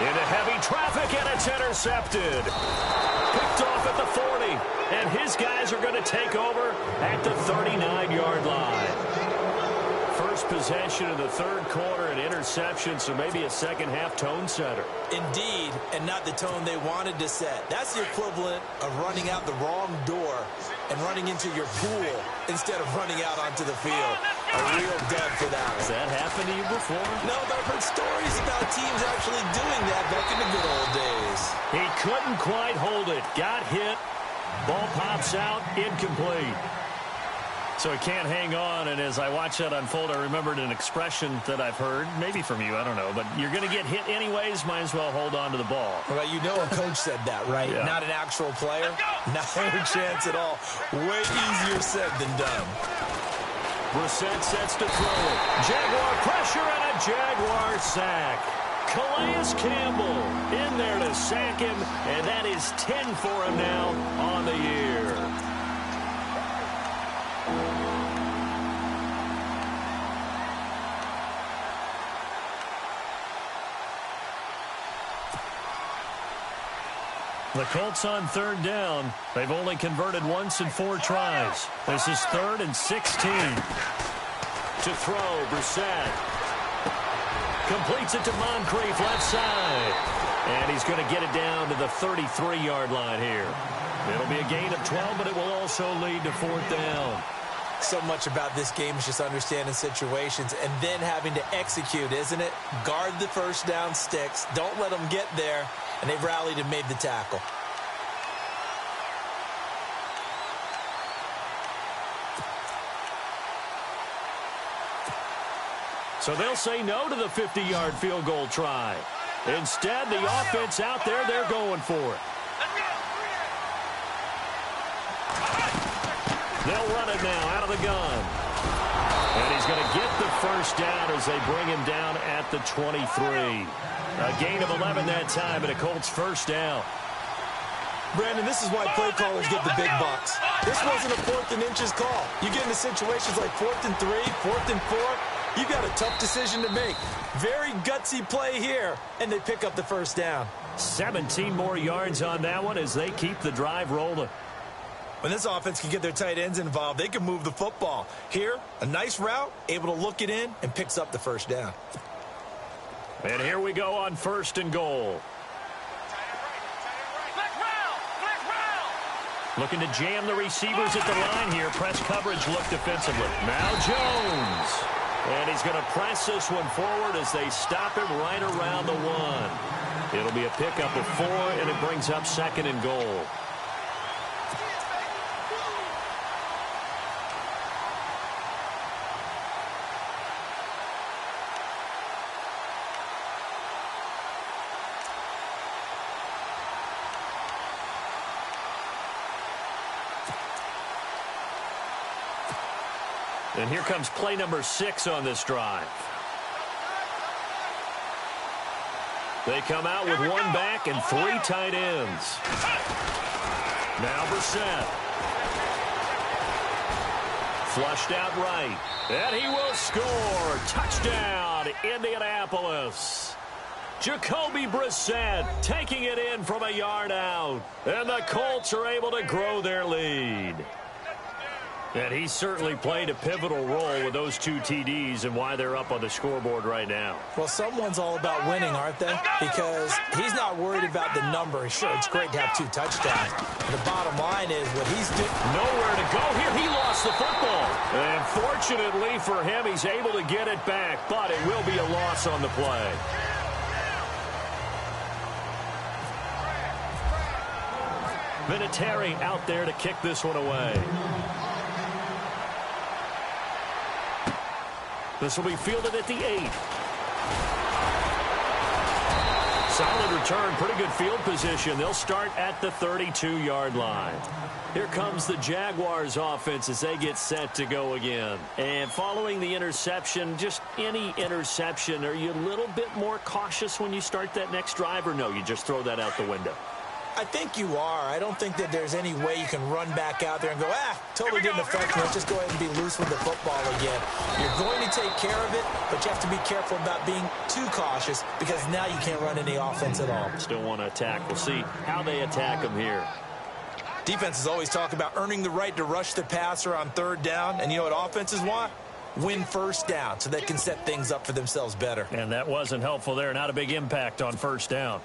Into heavy traffic, and it's intercepted. Picked off at the 40. And his guys are going to take over at the 39-yard line. First possession of the third quarter, an interception, so maybe a second-half tone setter. Indeed, and not the tone they wanted to set. That's the equivalent of running out the wrong door and running into your pool instead of running out onto the field. A real dud for that one. Has that happened to you before? No, but I've heard stories about teams actually doing that back in the good old days. He couldn't quite hold it. Got hit. Ball pops out. Incomplete. So he can't hang on, and as I watch that unfold, I remembered an expression that I've heard, maybe from you, I don't know, but you're going to get hit anyways, might as well hold on to the ball. Well, you know a coach said that, right? Yeah. Not an actual player? Not a chance at all. Way easier said than done. Brissett sets to throw it. Jaguar pressure and a Jaguar sack. Calais Campbell in there to sack him, and that is 10 for him now on the year. The Colts on third down. They've only converted once in 4 tries. This is 3rd and 16. To throw, Brissett. Completes it to Moncrief, left side. And he's going to get it down to the 33-yard line here. It'll be a gain of 12, but it will also lead to 4th down. So much about this game is just understanding situations and then having to execute, isn't it? Guard the first down sticks. Don't let them get there. and they've rallied and made the tackle. So they'll say no to the 50-yard field goal try. Instead, the offense out there, they're going for it. They'll run it now out of the gun. And he's going to get the first down as they bring him down at the 23. A gain of 11 that time, and a Colts first down. Brandon, this is why play callers get the big bucks. This wasn't a 4th and inches call. You get into situations like 4th and 3, 4th and 4. You've got a tough decision to make. Very gutsy play here, and they pick up the first down. 17 more yards on that one as they keep the drive rolling. When this offense can get their tight ends involved, they can move the football. Here, a nice route, able to look it in, and picks up the first down. And here we go on 1st and goal. Looking to jam the receivers at the line here. Press coverage look defensively. Now Jones. And he's going to press this one forward as they stop him right around the 1. It'll be a pickup of 4, and it brings up 2nd and goal. And here comes play number 6 on this drive. They come out with 1 back and 3 tight ends. Now Brissett. Flushed out right. And he will score. Touchdown, Indianapolis. Jacoby Brissett taking it in from a yard out. And the Colts are able to grow their lead. And he certainly played a pivotal role with those 2 TDs and why they're up on the scoreboard right now. Well, someone's all about winning, aren't they? Because he's not worried about the number. Sure, it's great to have 2 touchdowns. The bottom line is what he's doing. Nowhere to go here. He lost the football. And fortunately for him, he's able to get it back, but it will be a loss on the play. Vinatieri out there to kick this one away. This will be fielded at the 8. Solid return, pretty good field position. They'll start at the 32-yard line. Here comes the Jaguars offense as they get set to go again. And following the interception, just any interception, are you a little bit more cautious when you start that next drive, or no, you just throw that out the window? I think you are. I don't think that there's any way you can run back out there and go, totally didn't affect me. Let's just go ahead and be loose with the football again. You're going to take care of it, but you have to be careful about being too cautious because now you can't run any offense at all. Still want to attack. We'll see how they attack them here. Defenses always talk about earning the right to rush the passer on 3rd down, and you know what offenses want? Win first down so they can set things up for themselves better. And that wasn't helpful there. Not a big impact on 1st down.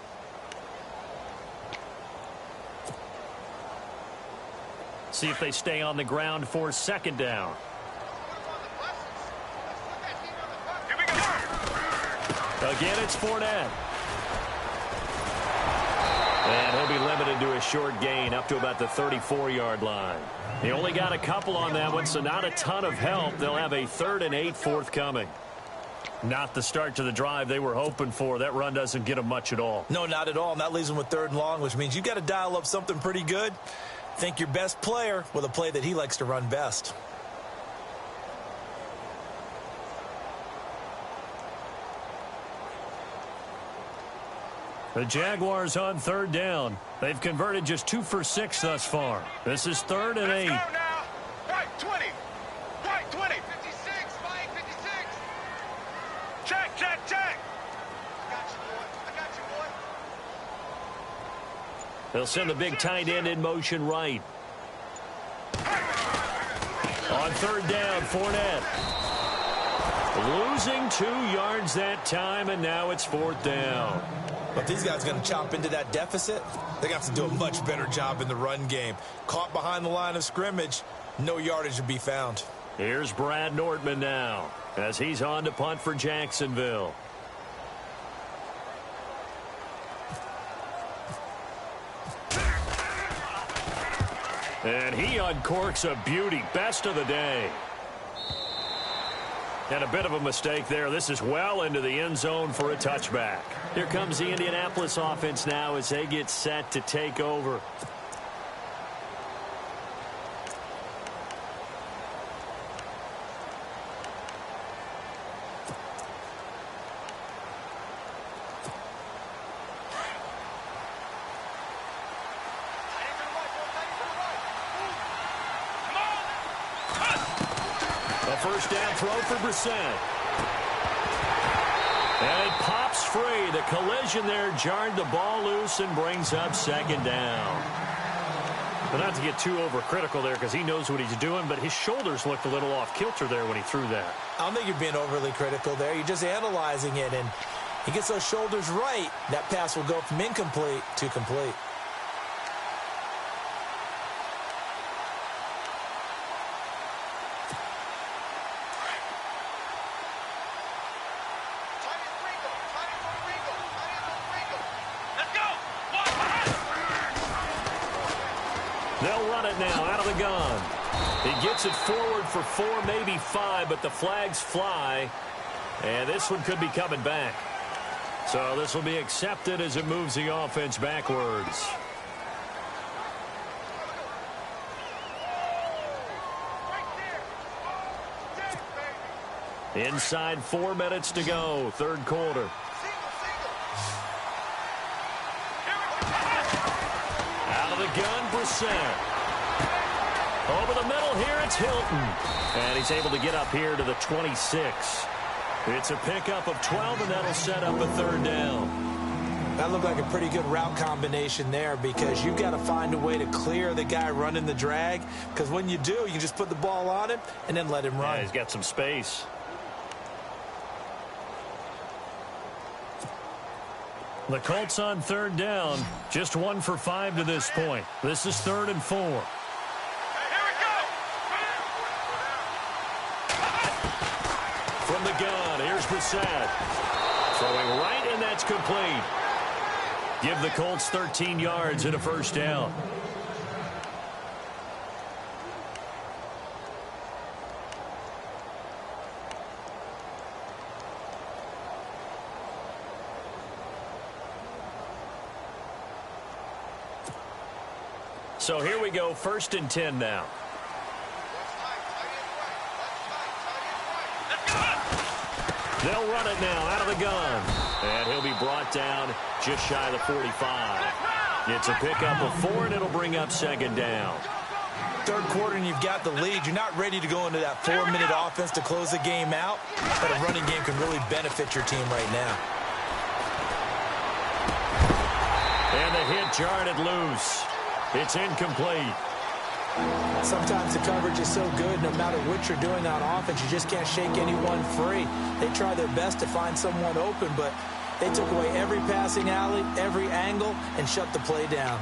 See if they stay on the ground for 2nd down. Again, it's Fournette. And he'll be limited to a short gain up to about the 34-yard line. He only got a couple on that one, so not a ton of help. They'll have a 3rd and 8 forthcoming. Not the start to the drive they were hoping for. That run doesn't get them much at all. No, not at all. And that leaves them with 3rd and long, which means you've got to dial up something pretty good. Think your best player with a play that he likes to run best. The Jaguars on 3rd down. They've converted just 2 for 6 thus far. This is 3rd and 8. Let's go now. Right 20. Right 20. 56. Right 56. Check, check, check. I got you, boy. I got you, boy. They'll send the big tight end in motion right. On 3rd down, Fournette. Losing 2 yards that time, and now it's 4th down. But these guys are going to chop into that deficit. They're going to have to do a much better job in the run game. Caught behind the line of scrimmage, no yardage to be found. Here's Brad Nortman now as he's on to punt for Jacksonville. And he uncorks a beauty. Best of the day. And a bit of a mistake there. This is well into the end zone for a touchback. Here comes the Indianapolis offense now as they get set to take over. First down throw for Brissett. And it pops free. The collision there jarred the ball loose and brings up second down. But not to get too overcritical there because he knows what he's doing, but his shoulders looked a little off kilter there when he threw that. I don't think you're being overly critical there. You're just analyzing it, and he gets those shoulders right. That pass will go from incomplete to complete. They'll run it now out of the gun. He gets it forward for 4, maybe 5, but the flags fly. And this one could be coming back. So this will be accepted as it moves the offense backwards. Inside 4 minutes to go, third quarter. Out of the gun, Brissett. Over the middle here, it's Hilton. And he's able to get up here to the 26. It's a pickup of 12, and that'll set up a third down. That looked like a pretty good route combination there because you've got to find a way to clear the guy running the drag, because when you do, you just put the ball on him and then let him run. Yeah, he's got some space. The Colts on third down, just 1 for 5 to this point. This is 3rd and 4. Here we go. From the gun, here's Brissett. Throwing right, and that's complete. Give the Colts 13 yards and a first down. So here we go, 1st and 10 now. They'll run it now out of the gun. And he'll be brought down just shy of the 45. It's a pickup of 4, and it'll bring up second down. Third quarter, and you've got the lead. You're not ready to go into that 4-minute offense to close the game out, but a running game can really benefit your team right now. And the hit jarred it loose. It's incomplete. Sometimes the coverage is so good, no matter what you're doing on offense, you just can't shake anyone free. They try their best to find someone open, but they took away every passing alley, every angle, and shut the play down.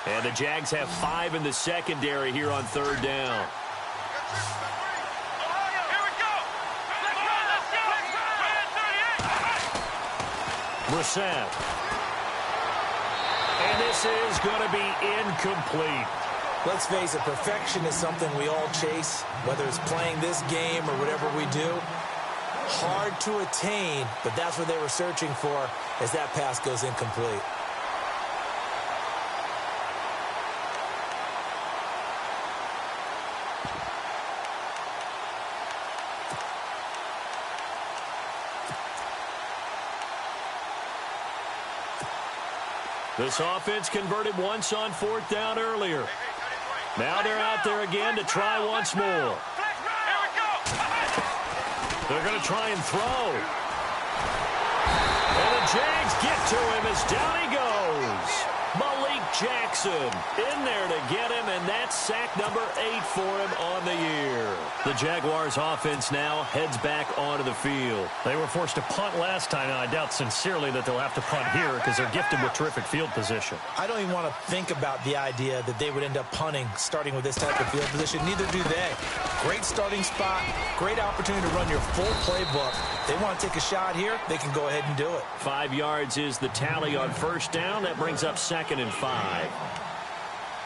And the Jags have 5 in the secondary here on third down. Brissett. And this is going to be incomplete. Let's face it, perfection is something we all chase, whether it's playing this game or whatever we do. Hard to attain, but that's what they were searching for as that pass goes incomplete. This offense converted once on 4th down earlier. Now they're out there again to try once more. They're going to try and throw. And the Jags get to him as down he goes. Malik Jackson. Jackson in there to get him, and that's sack number 8 for him on the year. The Jaguars offense now heads back onto the field. They were forced to punt last time, and I doubt sincerely that they'll have to punt here because they're gifted with terrific field position. I don't even want to think about the idea that they would end up punting starting with this type of field position. Neither do they. Great starting spot, great opportunity to run your full playbook. They want to take a shot here, they can go ahead and do it. 5 yards is the tally on first down. That brings up 2nd and 5.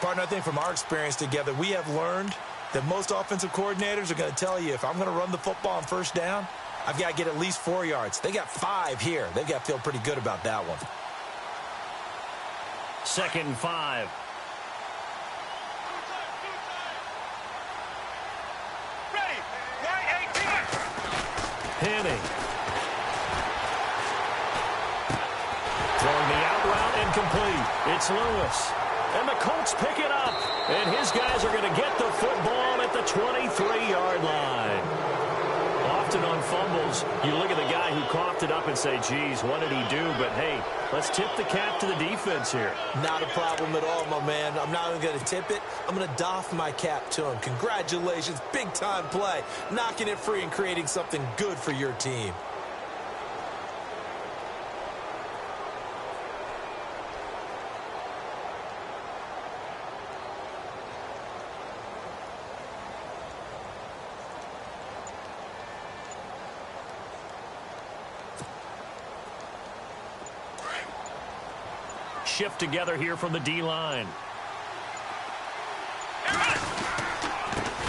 Partner, I think from our experience together, we have learned that most offensive coordinators are going to tell you, if I'm going to run the football on first down, I've got to get at least 4 yards. They got 5 here. They've got to feel pretty good about that one. 2nd and 5. Ready. Right 18. Penny. Throwing the out route incomplete. It's Lewis. And the Colts pick it up. And his guys are going to get the football at the 23-yard line. Often on fumbles, you look at the guy who coughed it up and say, geez, what did he do? But, hey, let's tip the cap to the defense here. Not a problem at all, my man. I'm not even going to tip it. I'm going to doff my cap to him. Congratulations. Big-time play. Knocking it free and creating something good for your team. Shift together here from the D-line.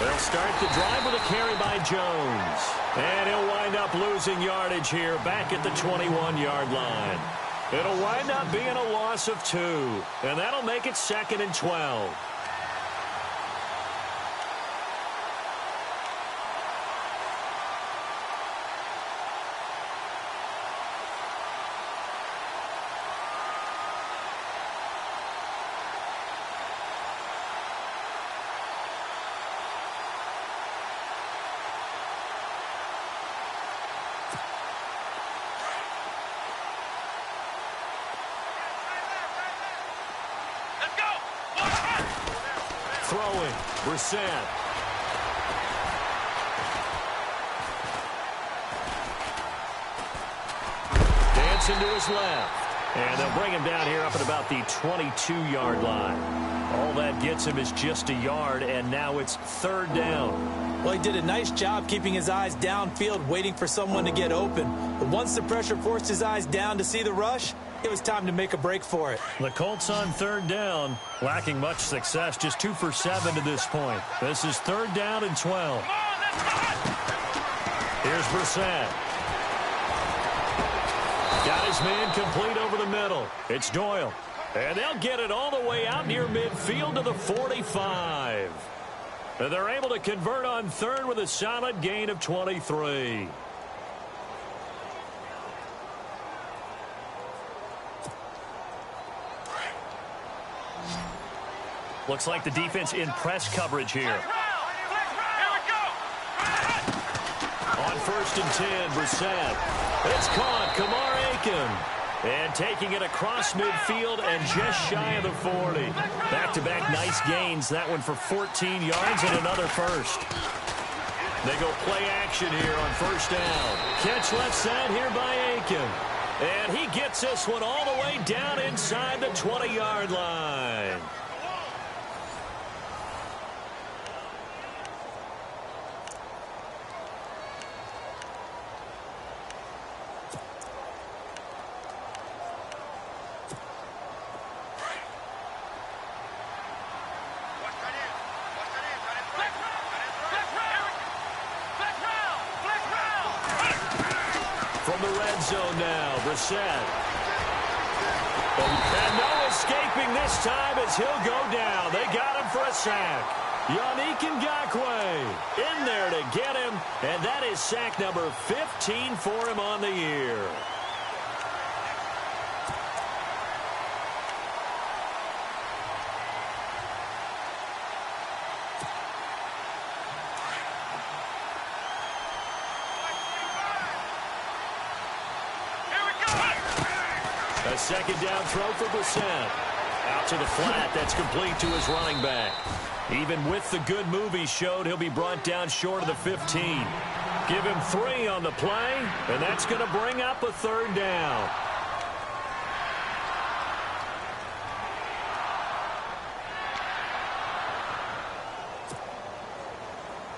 They'll start the drive with a carry by Jones. And he'll wind up losing yardage here back at the 21-yard line. It'll wind up being a loss of 2. And that'll make it 2nd and 12. Throwing, Brissett. Dancing to his left. And they'll bring him down here up at about the 22-yard line. All that gets him is just a yard, and now it's 3rd down. Well, he did a nice job keeping his eyes downfield, waiting for someone to get open. But once the pressure forced his eyes down to see the rush, it was time to make a break for it. The Colts on 3rd down, lacking much success, just 2 for 7 to this point. This is 3rd down and 12. Here's Brissett. Got his man complete over the middle. It's Doyle. And they'll get it all the way out near midfield to the 45. And they're able to convert on 3rd with a solid gain of 23. Looks like the defense in press coverage here. On 1st and 10, Brissett. It's caught, Kamar Aiken. And taking it across midfield and just shy of the 40. Back-to-back nice gains. That one for 14 yards and another first. They go play action here on 1st down. Catch left side here by Aiken. And he gets this one all the way down inside the 20-yard line. From the red zone now, Brissett. And no escaping this time as he'll go down. They got him for a sack. Yannick Ngakoue in there to get him, and that is sack number 15 for him on the year. A 2nd down throw for Brissett. Out to the flat. That's complete to his running back. Even with the good move he showed, he'll be brought down short of the 15. Give him 3 on the play, and that's going to bring up a 3rd down.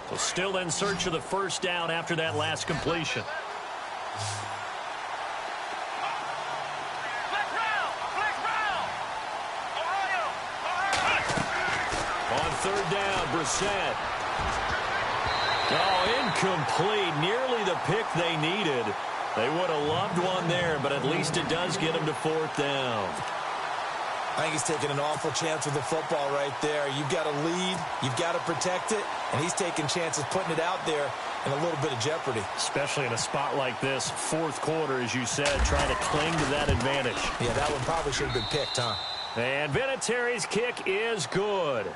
So still in search of the 1st down after that last completion. On 3rd down, Brissett. Oh, incomplete. Nearly the pick they needed. They would have loved one there, but at least it does get them to 4th down. I think he's taking an awful chance with the football right there. You've got to lead. You've got to protect it. And he's taking chances putting it out there in a little bit of jeopardy. Especially in a spot like this, 4th quarter, as you said, trying to cling to that advantage. Yeah, that one probably should have been picked, huh? And Vinatieri's kick is good.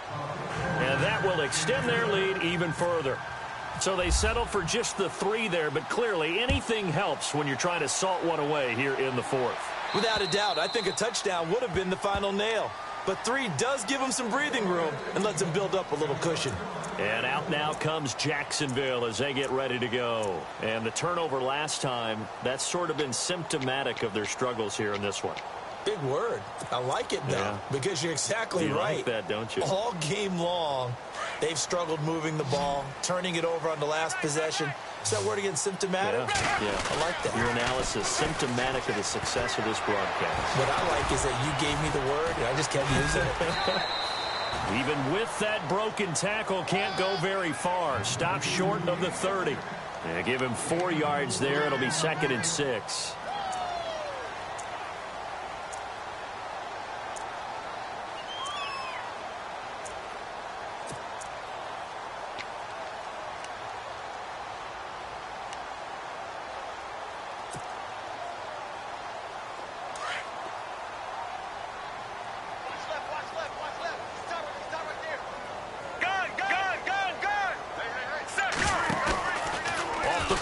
And that will extend their lead even further. So they settle for just the 3 there, but clearly anything helps when you're trying to salt one away here in the 4th. Without a doubt, I think a touchdown would have been the final nail. But 3 does give them some breathing room and lets them build up a little cushion. And out now comes Jacksonville as they get ready to go. And the turnover last time, that's sort of been symptomatic of their struggles here in this one. Big word. I like it, though, because you're exactly right. You like that, don't you? All game long, they've struggled moving the ball, turning it over on the last possession. Is that word again, symptomatic? Yeah. I like that. Your analysis, symptomatic of the success of this broadcast. What I like is that you gave me the word, and I just kept using it. Even with that broken tackle, can't go very far. Stop short of the 30. And give him 4 yards there. It'll be 2nd and 6.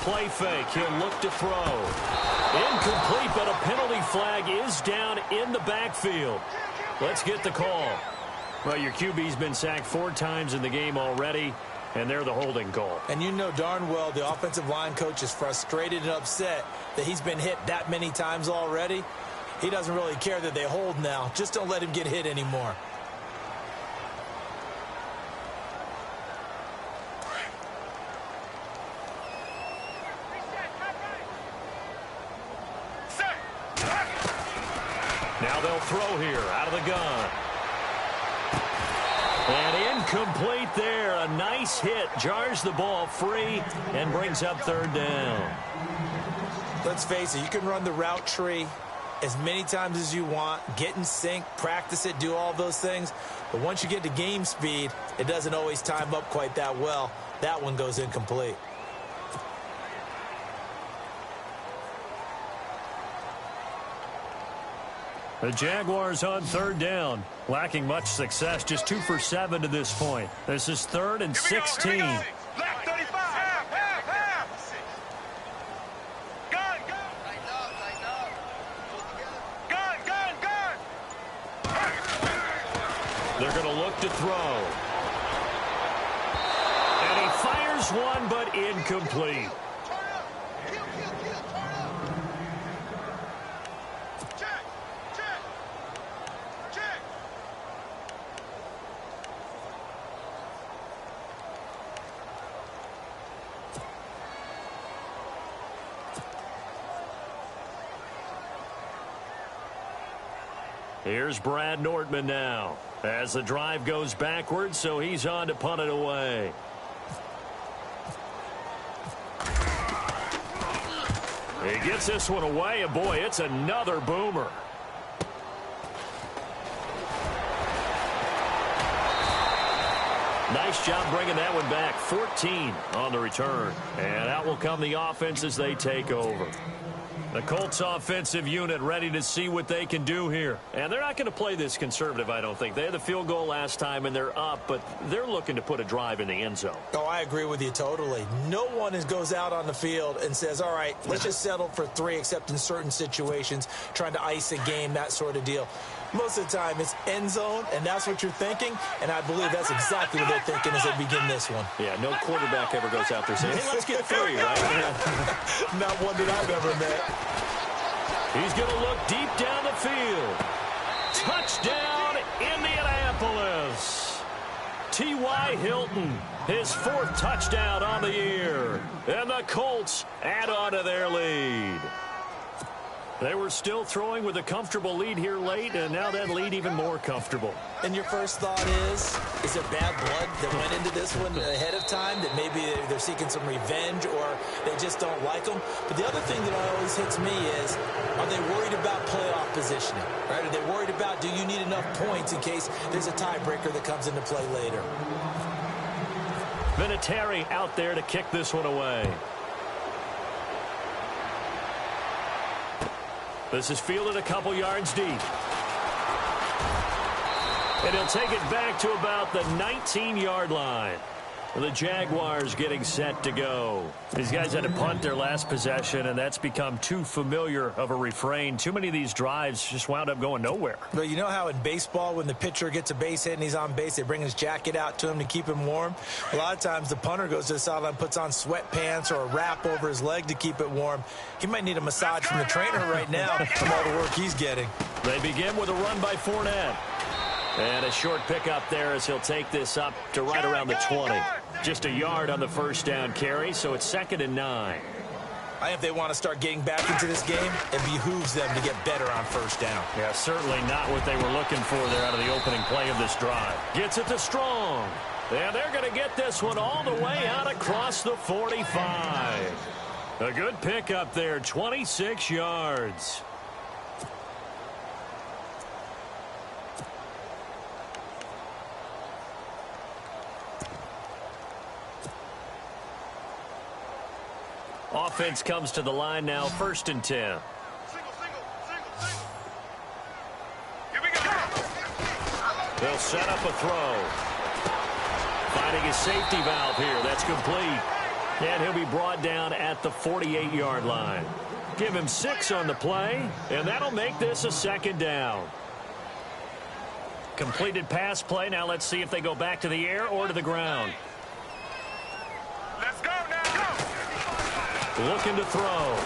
Play fake. He'll look to throw. Incomplete, but a penalty flag is down in the backfield. Let's get the call. Well, your QB's been sacked 4 times in the game already, and they're the holding call. And you know darn well the offensive line coach is frustrated and upset that he's been hit that many times already. He doesn't really care that they hold now. Just don't let him get hit anymore. Now they'll throw here out of the gun. And incomplete there. A nice hit. Jars the ball free and brings up 3rd down. Let's face it, you can run the route tree as many times as you want, get in sync, practice it, do all those things. But once you get to game speed, it doesn't always time up quite that well. That one goes incomplete. The Jaguars on 3rd down, lacking much success, just 2 for 7 to this point. This is 3rd and 16. Left 35. Half. Gun. Gun. They're going to look to throw. And he fires one, but incomplete. Here's Brad Nordman now as the drive goes backwards, so he's on to punt it away. He gets this one away, and boy, it's another boomer. Nice job bringing that one back. 14 on the return. And out will come the offense as they take over. The Colts offensive unit ready to see what they can do here. And they're not going to play this conservative, I don't think. They had the field goal last time, and they're up, but they're looking to put a drive in the end zone. Oh, I agree with you totally. No one goes out on the field and says, all right, let's just settle for 3, except in certain situations, trying to ice a game, that sort of deal. Most of the time, it's end zone, and that's what you're thinking, and I believe that's exactly what they're thinking as they begin this one. Yeah, no quarterback ever goes out there saying, hey, let's get 3, right? Not one that I've ever met. He's going to look deep down the field. Touchdown, Indianapolis. T.Y. Hilton, his 4th touchdown on the year. And the Colts add on to their lead. They were still throwing with a comfortable lead here late, and now that lead even more comfortable. And your first thought is there bad blood that went into this one ahead of time, that maybe they're seeking some revenge or they just don't like them? But the other thing that always hits me is, are they worried about playoff positioning? Right? Are they worried about, do you need enough points in case there's a tiebreaker that comes into play later? Vinatieri out there to kick this one away. This is fielded a couple yards deep. And he'll take it back to about the 19-yard line. The Jaguars getting set to go. These guys had to punt their last possession, and that's become too familiar of a refrain. Too many of these drives just wound up going nowhere. But you know how in baseball, when the pitcher gets a base hit and he's on base, they bring his jacket out to him to keep him warm? A lot of times the punter goes to the sideline, puts on sweatpants or a wrap over his leg to keep it warm. He might need a massage from the trainer right now from all the work he's getting. They begin with a run by Fournette. And a short pickup there as he'll take this up to right around the 20. Just a yard on the first down carry, so it's 2nd and 9. I think if they want to start getting back into this game, it behooves them to get better on first down. Yeah, certainly not what they were looking for there out of the opening play of this drive. Gets it to Strong. And they're going to get this one all the way out across the 45. A good pickup there, 26 yards. Offense comes to the line now, 1st and 10. Here we go. They'll set up a throw. Finding his safety valve here. That's complete. And he'll be brought down at the 48-yard line. Give him 6 on the play, and that'll make this a 2nd down. Completed pass play. Now let's see if they go back to the air or to the ground. Let's go now. Go. Looking to throw.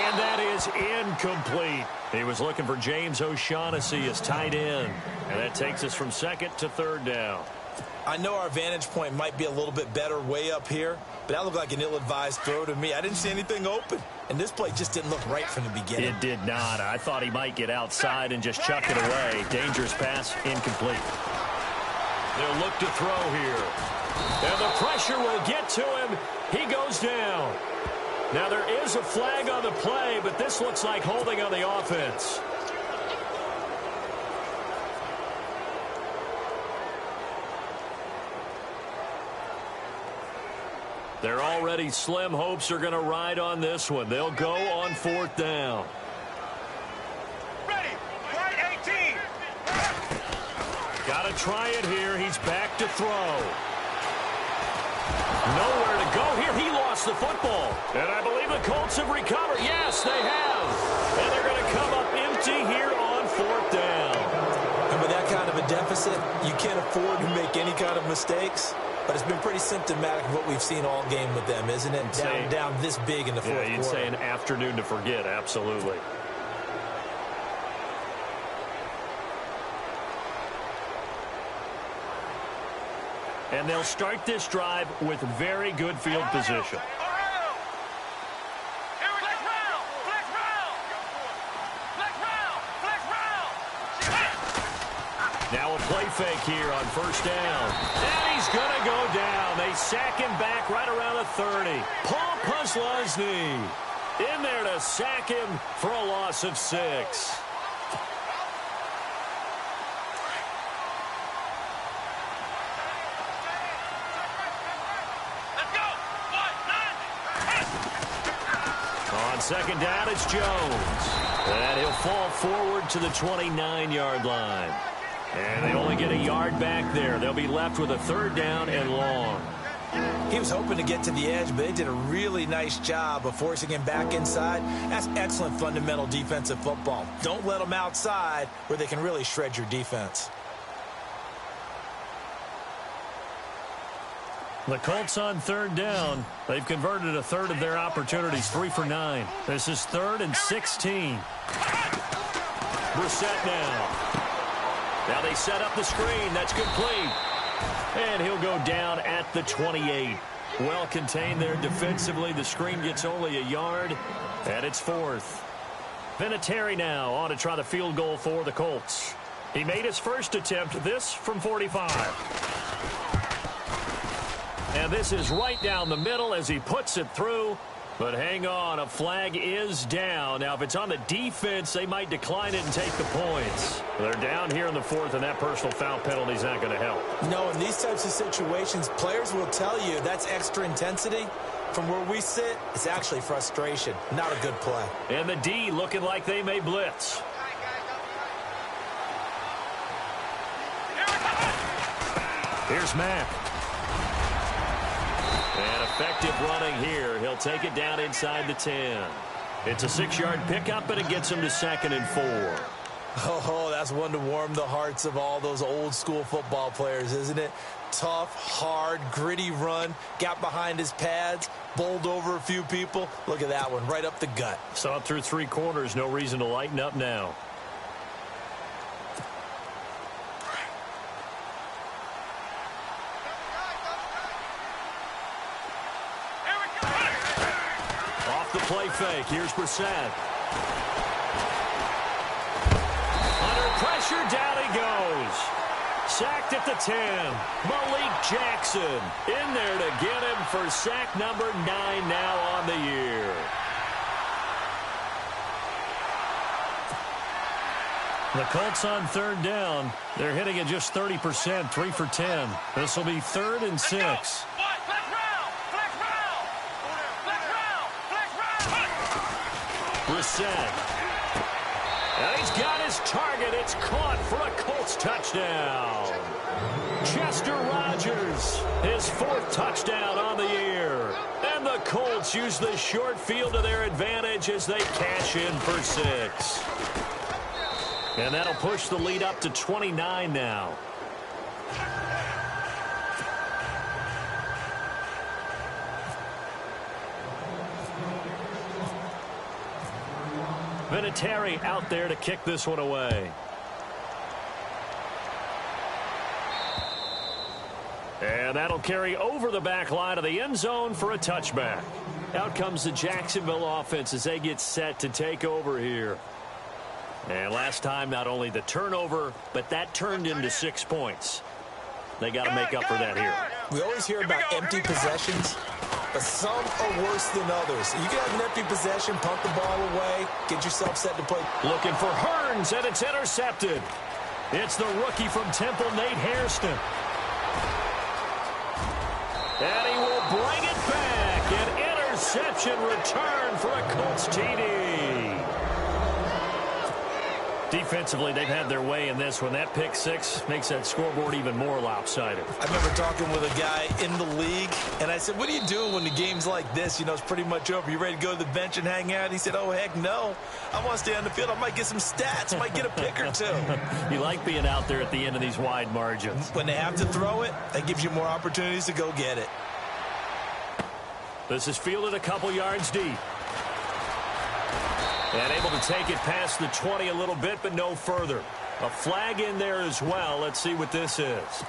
And that is incomplete. He was looking for James O'Shaughnessy as tight end. And that takes us from 2nd to 3rd down. I know our vantage point might be a little bit better way up here, but that looked like an ill-advised throw to me. I didn't see anything open, and this play just didn't look right from the beginning. It did not. I thought he might get outside and just chuck it away. Dangerous pass, incomplete. They'll look to throw here. And the pressure will get to him. He goes down. Now there is a flag on the play, but this looks like holding on the offense. They're already slim hopes are going to ride on this one. They'll go on 4th down. Ready. Right 18. Got to try it here. He's back to throw. Nowhere to go here. He lost the football. And I believe the Colts have recovered. Yes, they have. And they're going to come up empty here on 4th down. And with that kind of a deficit, you can't afford to make any kind of mistakes. But it's been pretty symptomatic of what we've seen all game with them, isn't it? Down this big in the fourth quarter. Yeah, you'd say an afternoon to forget. Absolutely. And they'll start this drive with very good field position. Now a play fake here on 1st down. And he's going to go down. They sack him back right around the 30. Paul Posluszny in there to sack him for a loss of 6. On 2nd down, it's Jones. And he'll fall forward to the 29-yard line. And they only get a yard back there. They'll be left with a 3rd down and long. He was hoping to get to the edge, but they did a really nice job of forcing him back inside. That's excellent fundamental defensive football. Don't let them outside where they can really shred your defense. The Colts on third down. They've converted a third of their opportunities, 3 for 9. This is 3rd and 16. Brissett now. Now they set up the screen. That's complete. And he'll go down at the 28. Well contained there defensively. The screen gets only a yard, and it's 4th. Vinatieri now on to try the field goal for the Colts. He made his first attempt, this from 45. And this is right down the middle as he puts it through. But hang on, a flag is down. Now, if it's on the defense, they might decline it and take the points. They're down here in the 4th, and that personal foul penalty is not going to help. No, in these types of situations, players will tell you that's extra intensity. From where we sit, it's actually frustration. Not a good play. And the D looking like they may blitz. Here's Mack. And effective running here. He'll take it down inside the 10. It's a 6-yard pickup, and it gets him to 2nd and 4. Oh, that's one to warm the hearts of all those old-school football players, isn't it? Tough, hard, gritty run. Got behind his pads, bowled over a few people. Look at that one, right up the gut. Saw it through 3 quarters. No reason to lighten up now. The play fake. Here's Brissett. Under pressure, down he goes. Sacked at the 10. Malik Jackson in there to get him for sack number 9 now on the year. The Colts on third down. They're hitting at just 30%, 3 for 10. This will be 3rd and 6. Brissett. And he's got his target. It's caught for a Colts touchdown. Chester Rogers, his 4th touchdown on the year. And the Colts use the short field to their advantage as they cash in for 6. And that'll push the lead up to 29 now. Vinatieri out there to kick this one away. And that'll carry over the back line of the end zone for a touchback. Out comes the Jacksonville offense as they get set to take over here. And last time, not only the turnover, but that turned into 6 points. They got to make up for that here. We always hear about empty possessions, but some are worse than others. You can have an empty possession, punt the ball away, get yourself set to play. Looking for Hearns, and it's intercepted. It's the rookie from Temple, Nate Hairston. And he will bring it back. An interception return for a Colts TD. Defensively, they've had their way in this one. That pick 6 makes that scoreboard even more lopsided. I remember talking with a guy in the league, and I said, what do you do when the game's like this? You know, it's pretty much over. You ready to go to the bench and hang out? He said, oh, heck no. I want to stay on the field. I might get some stats. I might get a pick or 2. You like being out there at the end of these wide margins. When they have to throw it, that gives you more opportunities to go get it. This is fielded a couple yards deep. And able to take it past the 20 a little bit, but no further. A flag in there as well. Let's see what this is.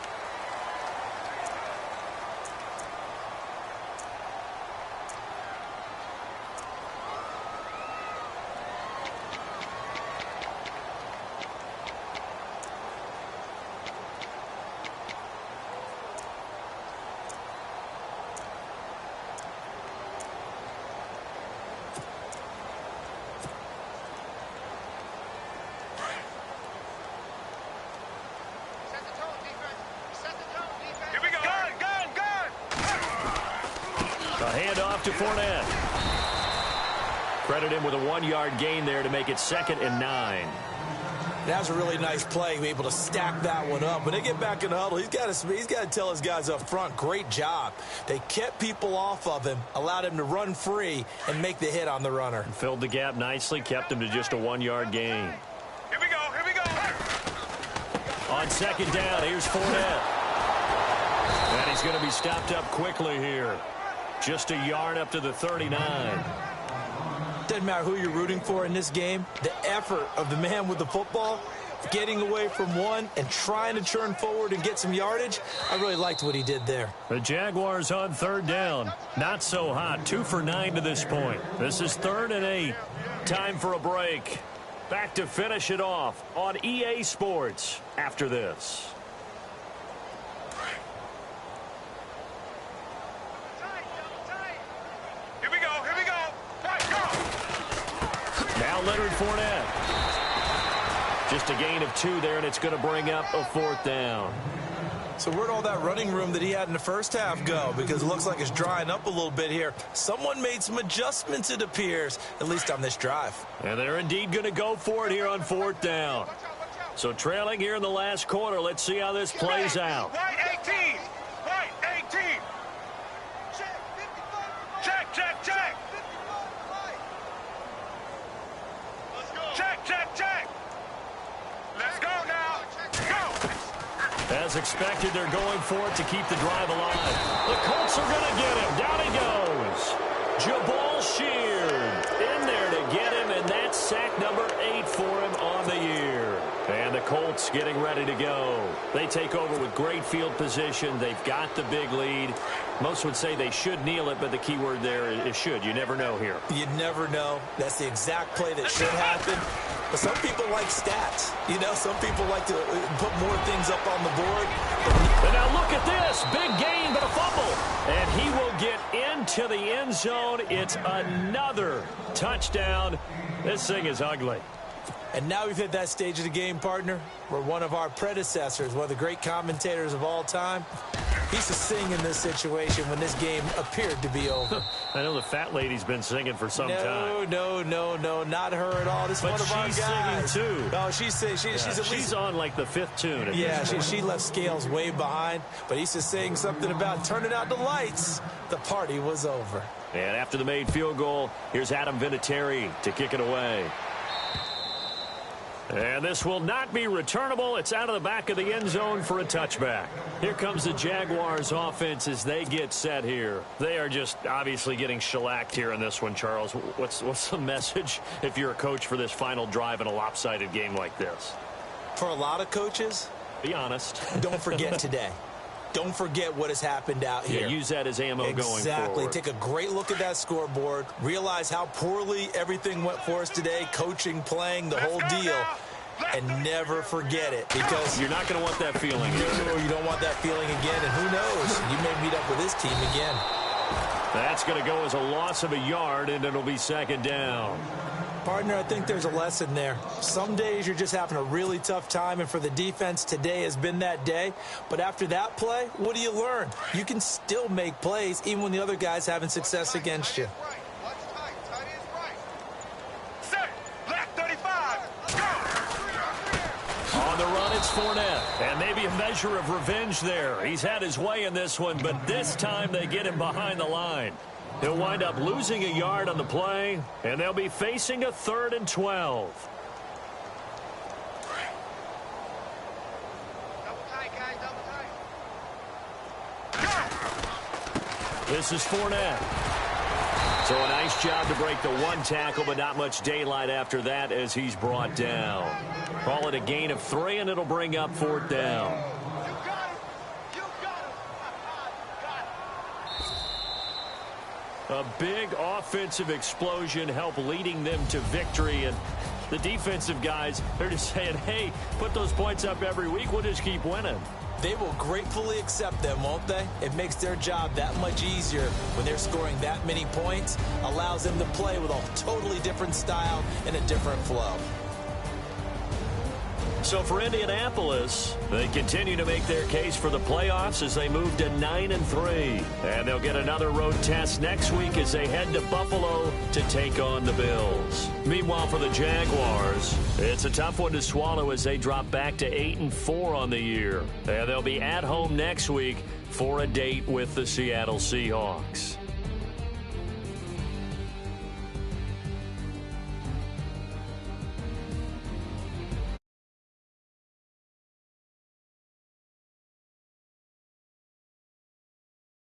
To Fournette. Credit him with a 1-yard gain there to make it 2nd and 9. That was a really nice play, be able to stack that one up. When they get back in the huddle, he's got to tell his guys up front, great job. They kept people off of him, allowed him to run free and make the hit on the runner. Filled the gap nicely, kept him to just a 1-yard gain. Here we go, here we go. On second down, here's Fournette. And he's going to be stopped up quickly here. Just a yard up to the 39. Doesn't matter who you're rooting for in this game. The effort of the man with the football, getting away from one and trying to turn forward and get some yardage, I really liked what he did there. The Jaguars on third down. Not so hot. 2 for 9 to this point. This is 3rd and 8. Time for a break. Back to finish it off on EA Sports after this. Here we go, here we go. Right, go. Now Leonard Fournette. Just a gain of 2 there, and it's going to bring up a 4th down. So where'd all that running room that he had in the first half go? Because it looks like it's drying up a little bit here. Someone made some adjustments, it appears, at least on this drive. And they're indeed going to go for it here on 4th down. So trailing here in the last quarter. Let's see how this plays out. Right 18. Right 18. Check, check, check. Check, check, check. Let's go now. Go. As expected, they're going for it to keep the drive alive. The Colts are going to get him. Down he goes. Jabal Sheard in there to get him, and that's sack number 8 for him on the year. And the Colts getting ready to go. They take over with great field position. They've got the big lead. Most would say they should kneel it, but the key word there is should. You never know here. You never know. That's the exact play that should happen. But some people like stats. You know, some people like to put more things up on the board. And now look at this. Big gain, but a fumble. And he will get into the end zone. It's another touchdown. This thing is ugly. And now we've hit that stage of the game, partner, where one of our predecessors, one of the great commentators of all time, he used to sing in this situation when this game appeared to be over. I know the fat lady's been singing for some time. No, not her at all. This is one of our guys. She's singing, too. No, she's at she's on, like, the 5th tune. Yeah, she left Scales way behind, but he used to sing something about turning out the lights. The party was over. And after the made field goal, here's Adam Vinatieri to kick it away. And this will not be returnable. It's out of the back of the end zone for a touchback. Here comes the Jaguars offense as they get set here. They are just obviously getting shellacked here in this one, Charles. What's the message if you're a coach for this final drive in a lopsided game like this? For a lot of coaches, be honest. Don't forget today. Don't forget what has happened out here. Yeah, use that as ammo going forward. Exactly. Take a great look at that scoreboard. Realize how poorly everything went for us today. Coaching, playing, the whole deal. And never forget it, because you're not going to want that feeling. No, you don't want that feeling again. And who knows? You may meet up with this team again. That's going to go as a loss of a yard, and it'll be 2nd down. Partner, I think there's a lesson there. Some days you're just having a really tough time, and for the defense, today has been that day. But after that play, what do you learn? You can still make plays even when the other guy's having success against you. On the run, it's Fournette. And maybe a measure of revenge there. He's had his way in this one, but this time they get him behind the line. He'll wind up losing a yard on the play, and they'll be facing a 3rd and 12. Double tight, guys, double tight. This is Fournette. So a nice job to break the one tackle, but not much daylight after that as he's brought down. Call it a gain of 3, and it'll bring up 4th down. A big offensive explosion helped leading them to victory, and the defensive guys, they're just saying, hey, put those points up every week, we'll just keep winning. They will gratefully accept them, won't they? It makes their job that much easier when they're scoring that many points, allows them to play with a totally different style and a different flow. So for Indianapolis, they continue to make their case for the playoffs as they move to 9-3. And they'll get another road test next week as they head to Buffalo to take on the Bills. Meanwhile, for the Jaguars, it's a tough one to swallow as they drop back to 8-4 on the year. And they'll be at home next week for a date with the Seattle Seahawks.